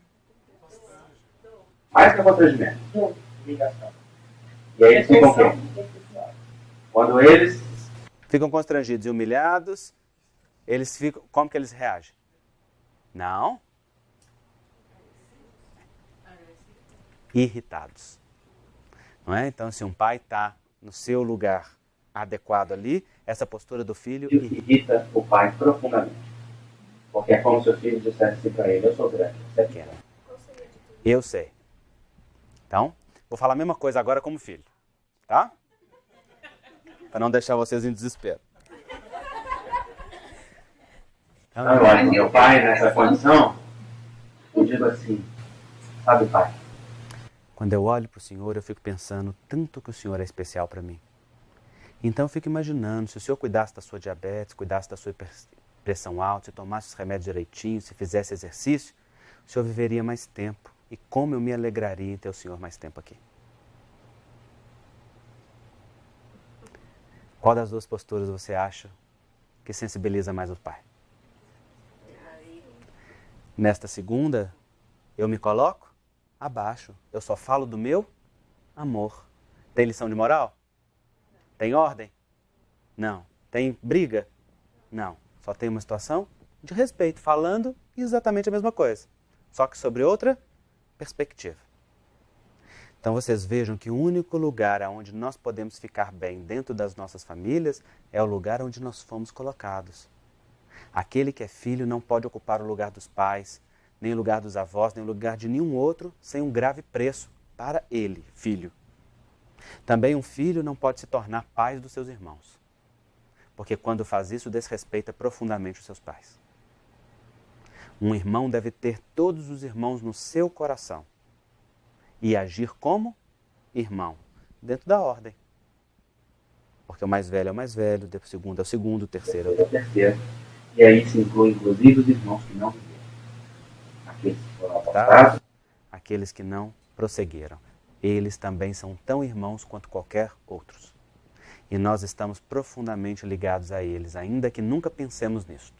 Mais que constrangimento. Ligação. E aí eles ficam o quê? Quando eles ficam constrangidos e humilhados, eles ficam, como que eles reagem? Não. Irritados. Não é? Então, se um pai está no seu lugar adequado ali, essa postura do filho irrita o pai profundamente. Porque é como se o filho dissesse assim para ele, eu sou grande, você é pequeno. Eu sei. Então, vou falar a mesma coisa agora como filho. Tá? Para não deixar vocês em desespero. Então, eu olho meu pai nessa condição, eu digo assim, sabe pai? Quando eu olho para o Senhor, eu fico pensando tanto que o Senhor é especial para mim. Então eu fico imaginando, se o Senhor cuidasse da sua diabetes, cuidasse da sua pressão alta, se tomasse os remédios direitinho, se fizesse exercício, o Senhor viveria mais tempo. E como eu me alegraria em ter o Senhor mais tempo aqui. Qual das duas posturas você acha que sensibiliza mais o pai? Nesta segunda, eu me coloco abaixo. Eu só falo do meu amor. Tem lição de moral? Tem ordem? Não. Tem briga? Não. Só tem uma situação de respeito, falando exatamente a mesma coisa. Só que sobre outra perspectiva. Então vocês vejam que o único lugar onde nós podemos ficar bem dentro das nossas famílias é o lugar onde nós fomos colocados. Aquele que é filho não pode ocupar o lugar dos pais, nem o lugar dos avós, nem o lugar de nenhum outro, sem um grave preço para ele, filho. Também um filho não pode se tornar pai dos seus irmãos, porque quando faz isso, desrespeita profundamente os seus pais. Um irmão deve ter todos os irmãos no seu coração e agir como irmão, dentro da ordem. Porque o mais velho é o mais velho, o segundo é o segundo, o terceiro é o terceiro. E aí se inclui, inclusive, os irmãos que não viveram. Aqueles que foram apostados. Aqueles que não prosseguiram. Eles também são tão irmãos quanto qualquer outros. E nós estamos profundamente ligados a eles, ainda que nunca pensemos nisso.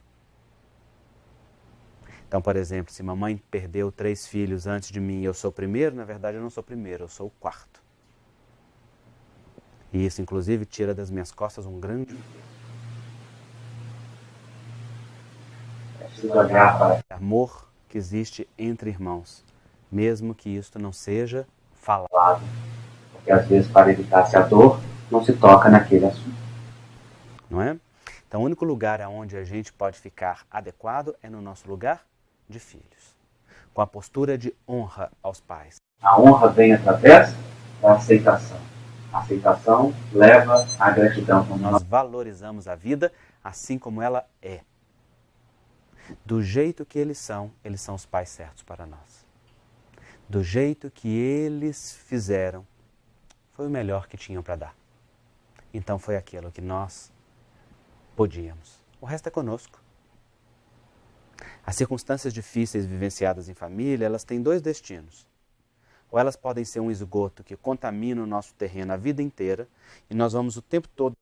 Então, por exemplo, se mamãe perdeu 3 filhos antes de mim e eu sou o primeiro, na verdade eu não sou o primeiro, eu sou o quarto. E isso, inclusive, tira das minhas costas um grande amor que existe entre irmãos, mesmo que isto não seja falado. Porque às vezes, para evitar-se a dor, não se toca naquele assunto. Não é? Então, o único lugar onde a gente pode ficar adequado é no nosso lugar de filhos, com a postura de honra aos pais. A honra vem através da aceitação. A aceitação leva à gratidão. Nós valorizamos a vida assim como ela é. Do jeito que eles são os pais certos para nós. Do jeito que eles fizeram, foi o melhor que tinham para dar. Então foi aquilo que nós podíamos. O resto é conosco. As circunstâncias difíceis vivenciadas em família, elas têm 2 destinos. Ou elas podem ser um esgoto que contamina o nosso terreno a vida inteira, e nós vamos o tempo todo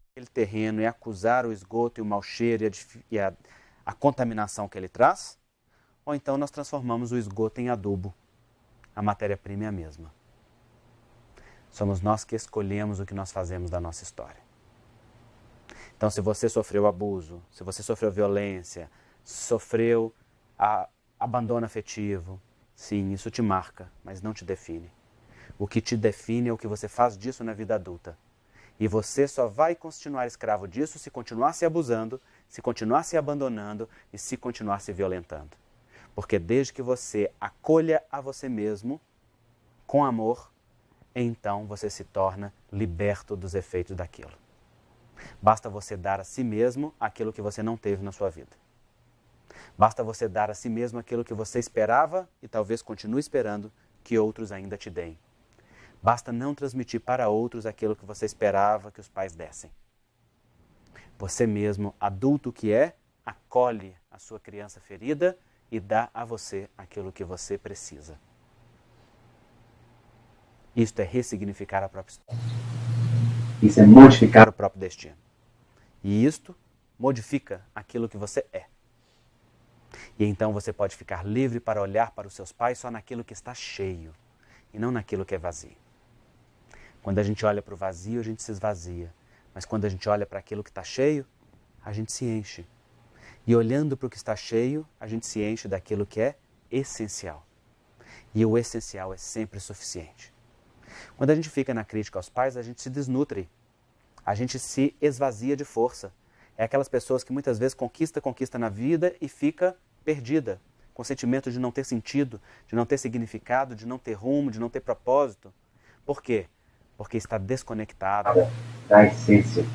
naquele terreno e acusar o esgoto e o mau cheiro e a contaminação que ele traz, ou então nós transformamos o esgoto em adubo. A matéria-prima é a mesma. Somos nós que escolhemos o que nós fazemos da nossa história. Então, se você sofreu abuso, se você sofreu violência, sofreu abandono afetivo, sim, isso te marca, mas não te define. O que te define é o que você faz disso na vida adulta. E você só vai continuar escravo disso se continuar se abusando, se continuar se abandonando e se continuar se violentando. Porque desde que você acolha a você mesmo com amor, então você se torna liberto dos efeitos daquilo. Basta você dar a si mesmo aquilo que você não teve na sua vida. Basta você dar a si mesmo aquilo que você esperava e talvez continue esperando que outros ainda te deem. Basta não transmitir para outros aquilo que você esperava que os pais dessem. Você mesmo, adulto que é, acolhe a sua criança ferida e dá a você aquilo que você precisa. Isto é ressignificar a própria história. Isso é modificar o próprio destino. E isto modifica aquilo que você é. E então você pode ficar livre para olhar para os seus pais só naquilo que está cheio e não naquilo que é vazio. Quando a gente olha para o vazio, a gente se esvazia. Mas quando a gente olha para aquilo que está cheio, a gente se enche. E olhando para o que está cheio, a gente se enche daquilo que é essencial. E o essencial é sempre suficiente. Quando a gente fica na crítica aos pais, a gente se desnutre. A gente se esvazia de força. É aquelas pessoas que muitas vezes conquista na vida e fica perdida, com o sentimento de não ter sentido, de não ter significado, de não ter rumo, de não ter propósito. Por quê? Porque está desconectado da essência.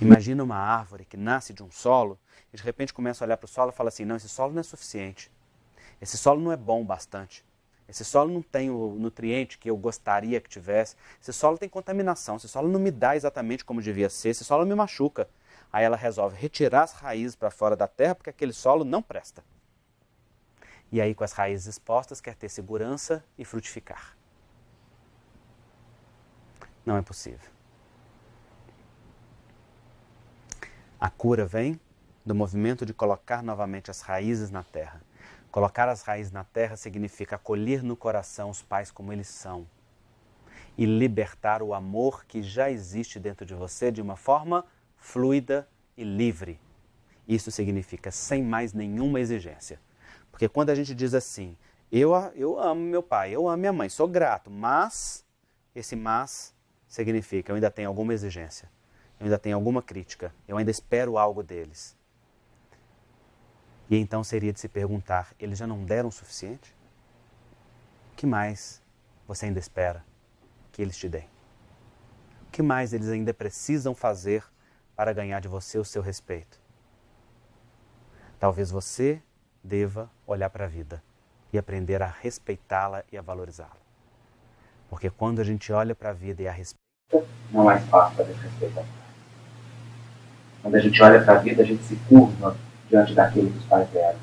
Imagina uma árvore que nasce de um solo e de repente começa a olhar para o solo e fala assim, não, esse solo não é suficiente. Esse solo não é bom o bastante. Esse solo não tem o nutriente que eu gostaria que tivesse. Esse solo tem contaminação. Esse solo não me dá exatamente como devia ser. Esse solo me machuca. Aí ela resolve retirar as raízes para fora da terra porque aquele solo não presta. E aí, com as raízes expostas, quer ter segurança e frutificar. Não é possível. A cura vem do movimento de colocar novamente as raízes na terra. Colocar as raízes na terra significa acolher no coração os pais como eles são e libertar o amor que já existe dentro de você de uma forma fluida e livre. Isso significa sem mais nenhuma exigência. Porque quando a gente diz assim, Eu amo meu pai, eu amo minha mãe, sou grato, mas esse mas significa eu ainda tenho alguma exigência, eu ainda tenho alguma crítica, eu ainda espero algo deles. E então seria de se perguntar, eles já não deram o suficiente? O que mais você ainda espera que eles te deem? O que mais eles ainda precisam fazer para ganhar de você o seu respeito? Talvez você deva olhar para a vida e aprender a respeitá-la e a valorizá-la. Porque quando a gente olha para a vida e a respeita, não é fácil para desrespeitar. Quando a gente olha para a vida, a gente se curva diante daquilo que os pais deram.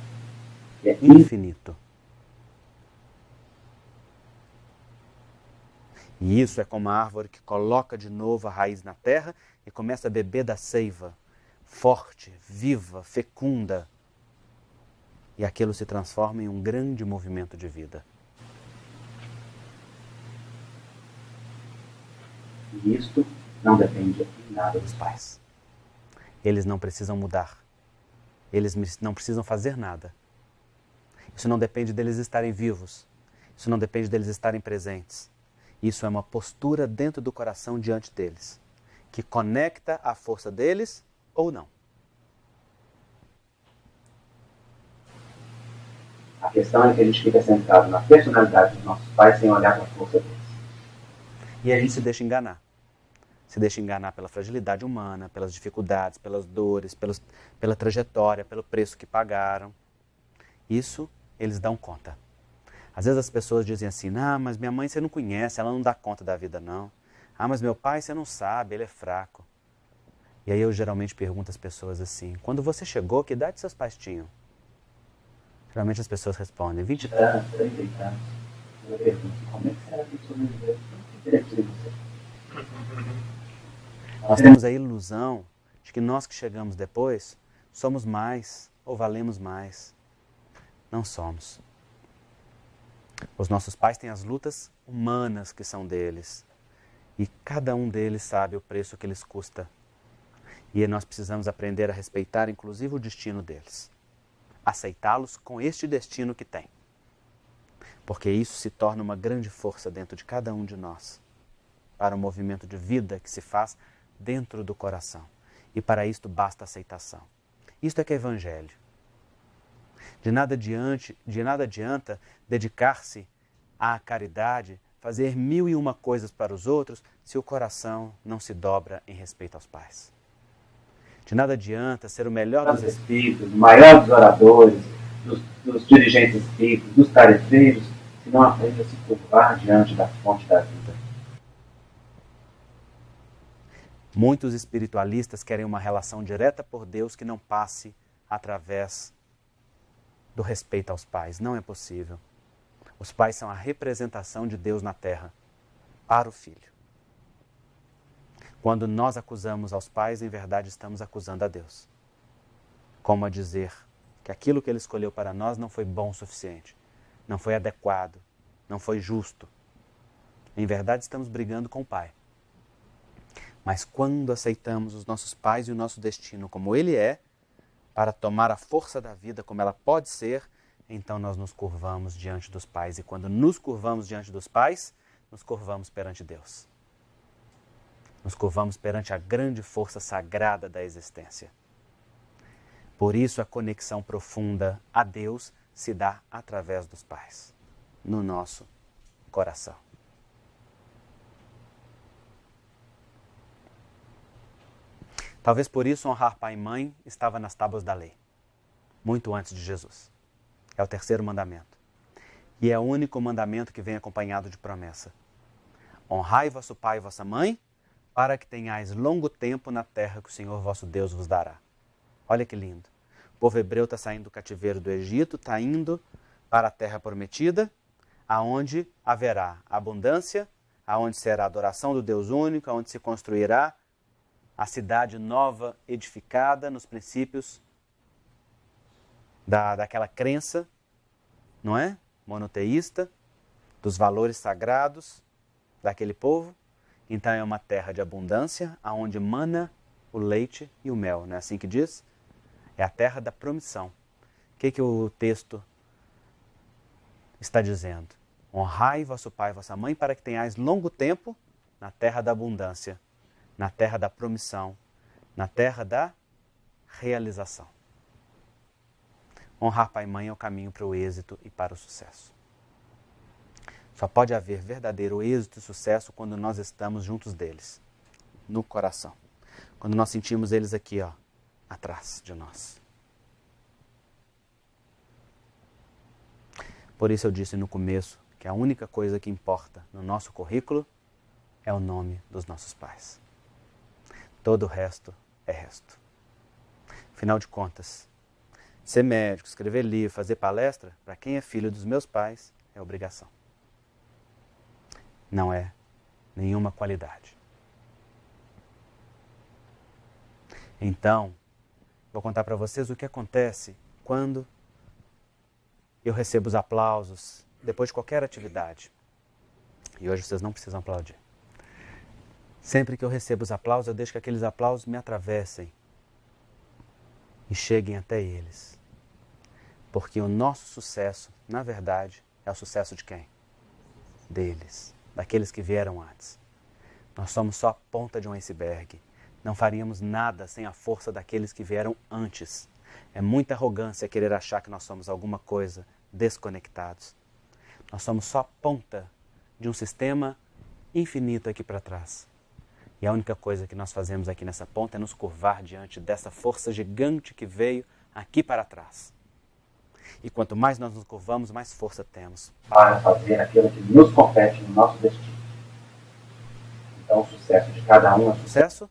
E é infinito. E isso é como a árvore que coloca de novo a raiz na terra e começa a beber da seiva, forte, viva, fecunda. E aquilo se transforma em um grande movimento de vida. E isto não depende em nada dos pais. Eles não precisam mudar. Eles não precisam fazer nada. Isso não depende deles estarem vivos. Isso não depende deles estarem presentes. Isso é uma postura dentro do coração diante deles, que conecta a força deles ou não. A questão é que a gente fica centrado na personalidade dos nossos pais sem olhar para a força deles. E a gente se deixa enganar. Se deixa enganar pela fragilidade humana, pelas dificuldades, pelas dores, pela trajetória, pelo preço que pagaram. Isso eles dão conta. Às vezes as pessoas dizem assim, mas minha mãe você não conhece, ela não dá conta da vida não. Mas meu pai você não sabe, ele é fraco. E aí eu geralmente pergunto às pessoas assim, quando você chegou, que idade seus pais tinham? Geralmente as pessoas respondem, 20 anos, 30 anos. Eu pergunto, como é que será que isso me deu? O que você? Nós temos a ilusão de que nós que chegamos depois somos mais ou valemos mais. Não somos. Os nossos pais têm as lutas humanas que são deles. E cada um deles sabe o preço que lhes custa. E nós precisamos aprender a respeitar inclusive o destino deles. Aceitá-los com este destino que têm. Porque isso se torna uma grande força dentro de cada um de nós. Para o movimento de vida que se faz dentro do coração. E para isto basta aceitação. Isto é que é evangelho. De nada adianta dedicar-se à caridade, fazer 1001 coisas para os outros, se o coração não se dobra em respeito aos pais. De nada adianta ser o melhor dos espíritos, o maior dos oradores, dos dirigentes espíritos, dos tarefeiros, se não aprende a se curvar diante da fonte da vida. Muitos espiritualistas querem uma relação direta por Deus que não passe através do respeito aos pais. Não é possível. Os pais são a representação de Deus na terra para o filho. Quando nós acusamos aos pais, em verdade estamos acusando a Deus. Como a dizer que aquilo que Ele escolheu para nós não foi bom o suficiente, não foi adequado, não foi justo. Em verdade estamos brigando com o Pai. Mas quando aceitamos os nossos pais e o nosso destino como ele é, para tomar a força da vida como ela pode ser, então nós nos curvamos diante dos pais. E quando nos curvamos diante dos pais, nos curvamos perante Deus. Nos curvamos perante a grande força sagrada da existência. Por isso a conexão profunda a Deus se dá através dos pais, no nosso coração. Talvez por isso honrar pai e mãe estava nas tábuas da lei, muito antes de Jesus. É o terceiro mandamento. E é o único mandamento que vem acompanhado de promessa. Honrai vosso pai e vossa mãe, para que tenhais longo tempo na terra que o Senhor vosso Deus vos dará. Olha que lindo. O povo hebreu está saindo do cativeiro do Egito, está indo para a terra prometida, aonde haverá abundância, aonde será a adoração do Deus único, aonde se construirá a cidade nova edificada nos princípios daquela crença, não é? Monoteísta, dos valores sagrados daquele povo. Então é uma terra de abundância, aonde mana o leite e o mel, não é assim que diz? É a terra da promissão. O que o texto está dizendo: honrai vosso pai e vossa mãe para que tenhais longo tempo na terra da abundância, na terra da promissão, na terra da realização. Honrar pai e mãe é o caminho para o êxito e para o sucesso. Só pode haver verdadeiro êxito e sucesso quando nós estamos juntos deles, no coração. Quando nós sentimos eles aqui, ó, atrás de nós. Por isso eu disse no começo que a única coisa que importa no nosso currículo é o nome dos nossos pais. Todo o resto é resto. Afinal de contas, ser médico, escrever livro, fazer palestra, para quem é filho dos meus pais, é obrigação. Não é nenhuma qualidade. Então, vou contar para vocês o que acontece quando eu recebo os aplausos depois de qualquer atividade. E hoje vocês não precisam aplaudir. Sempre que eu recebo os aplausos, eu deixo que aqueles aplausos me atravessem e cheguem até eles. Porque o nosso sucesso, na verdade, é o sucesso de quem? Deles, daqueles que vieram antes. Nós somos só a ponta de um iceberg. Não faríamos nada sem a força daqueles que vieram antes. É muita arrogância querer achar que nós somos alguma coisa desconectados. Nós somos só a ponta de um sistema infinito aqui para trás. E a única coisa que nós fazemos aqui nessa ponta é nos curvar diante dessa força gigante que veio aqui para trás. E quanto mais nós nos curvamos, mais força temos para fazer aquilo que nos compete no nosso destino. Então, o sucesso de cada um é o sucesso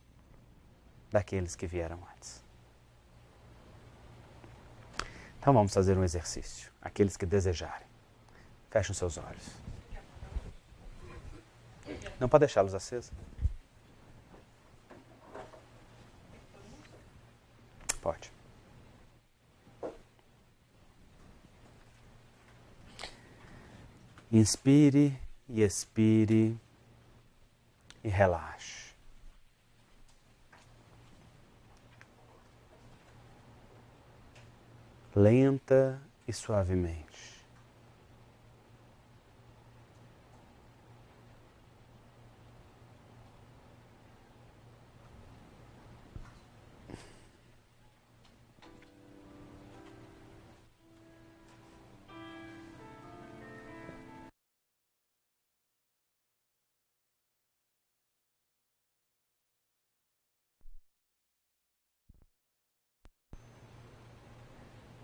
daqueles que vieram antes. Então vamos fazer um exercício. Aqueles que desejarem. Fechem seus olhos. Não pode deixar a luz acesa? Pode. Inspire e expire e relaxe. Lenta e suavemente.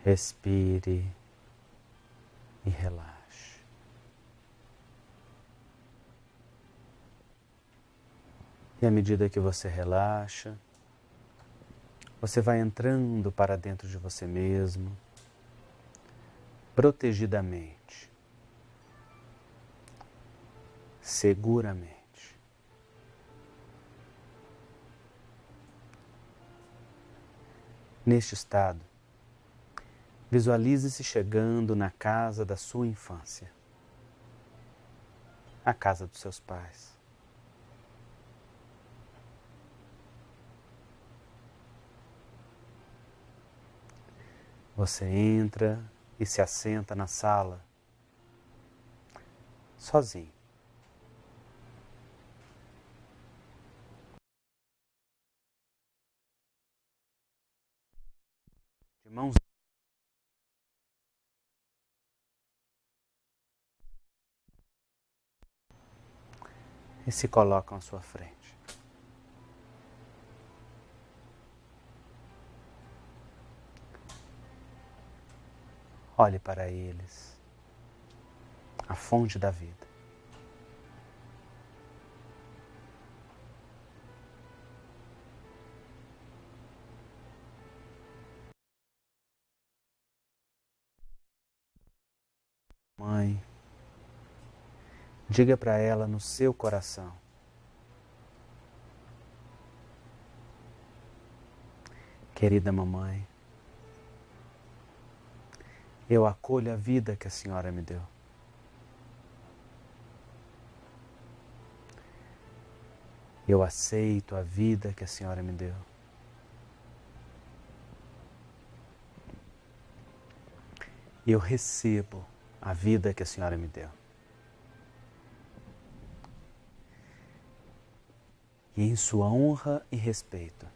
Respire e relaxe. E à medida que você relaxa, você vai entrando para dentro de você mesmo, protegidamente, seguramente. Neste estado, visualize-se chegando na casa da sua infância, a casa dos seus pais. Você entra e se assenta na sala, sozinho. De mãos e se colocam à sua frente. Olhe para eles, a fonte da vida. Mãe, diga para ela no seu coração: querida mamãe, eu acolho a vida que a senhora me deu. Eu aceito a vida que a senhora me deu. Eu recebo a vida que a senhora me deu. E em sua honra e respeito,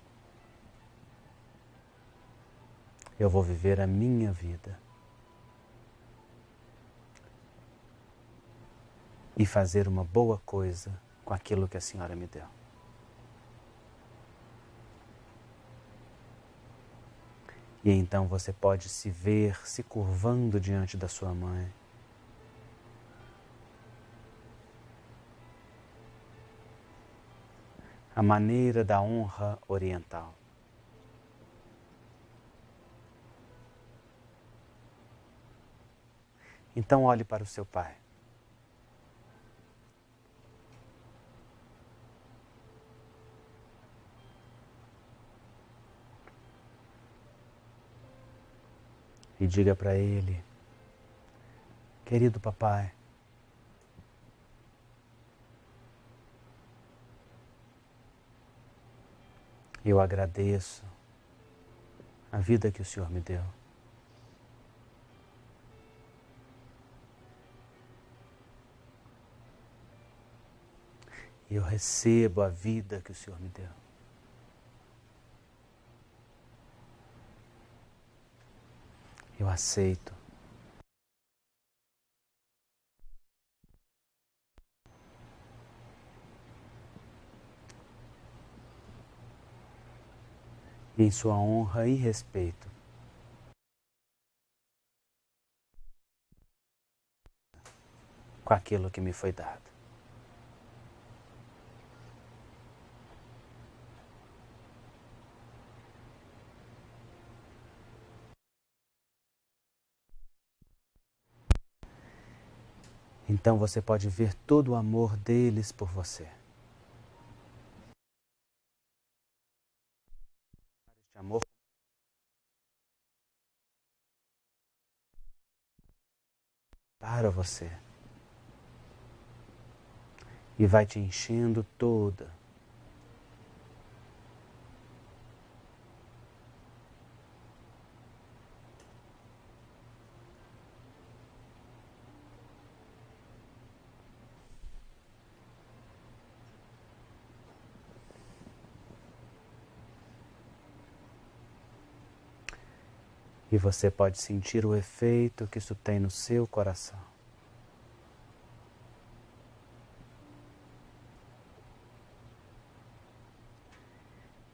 eu vou viver a minha vida e fazer uma boa coisa com aquilo que a senhora me deu. E então você pode se ver se curvando diante da sua mãe. A maneira da honra oriental. Então olhe para o seu pai. E diga para ele: querido papai, eu agradeço a vida que o Senhor me deu. Eu recebo a vida que o Senhor me deu. Eu aceito. E em sua honra e respeito, com aquilo que me foi dado. Então você pode ver todo o amor deles por você. Este amor para você. E vai te enchendo toda. E você pode sentir o efeito que isso tem no seu coração.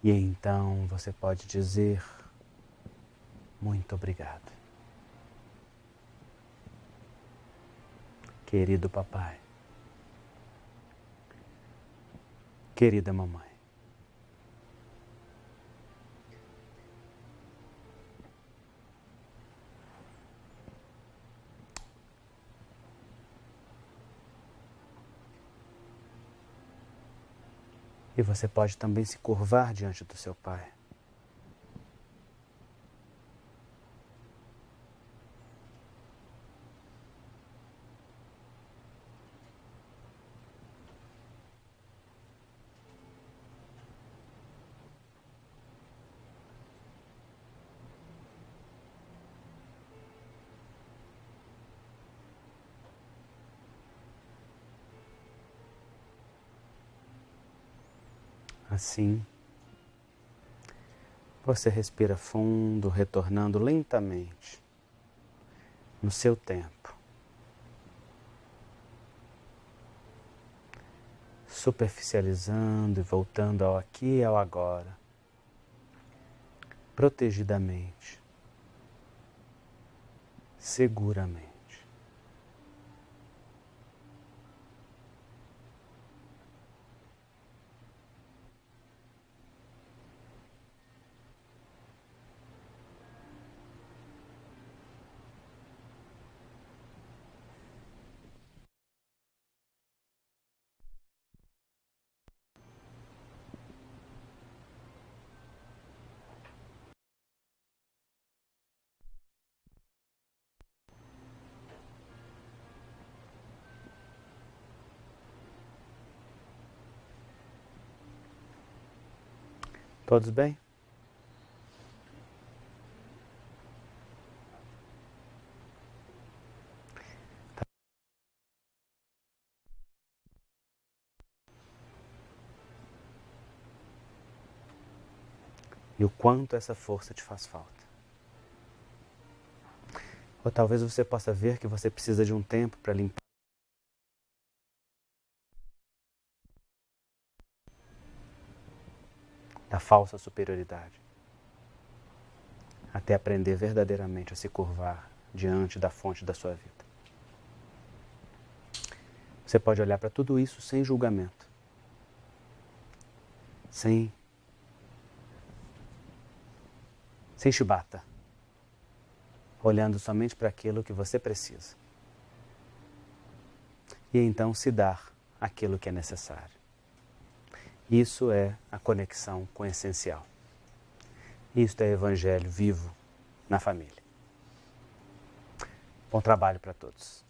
E então você pode dizer: muito obrigado. Querido papai, querida mamãe, e você pode também se curvar diante do seu pai. Assim, você respira fundo, retornando lentamente, no seu tempo, superficializando e voltando ao aqui e ao agora, protegidamente, seguramente. Todos bem? e o quanto essa força te faz falta. Ou talvez você possa ver que você precisa de um tempo para limpar da falsa superioridade, até aprender verdadeiramente a se curvar diante da fonte da sua vida. Você pode olhar para tudo isso sem julgamento, sem chibata, olhando somente para aquilo que você precisa. E então se dar aquilo que é necessário. Isso é a conexão com o essencial. Isto é Evangelho vivo na família. Bom trabalho para todos.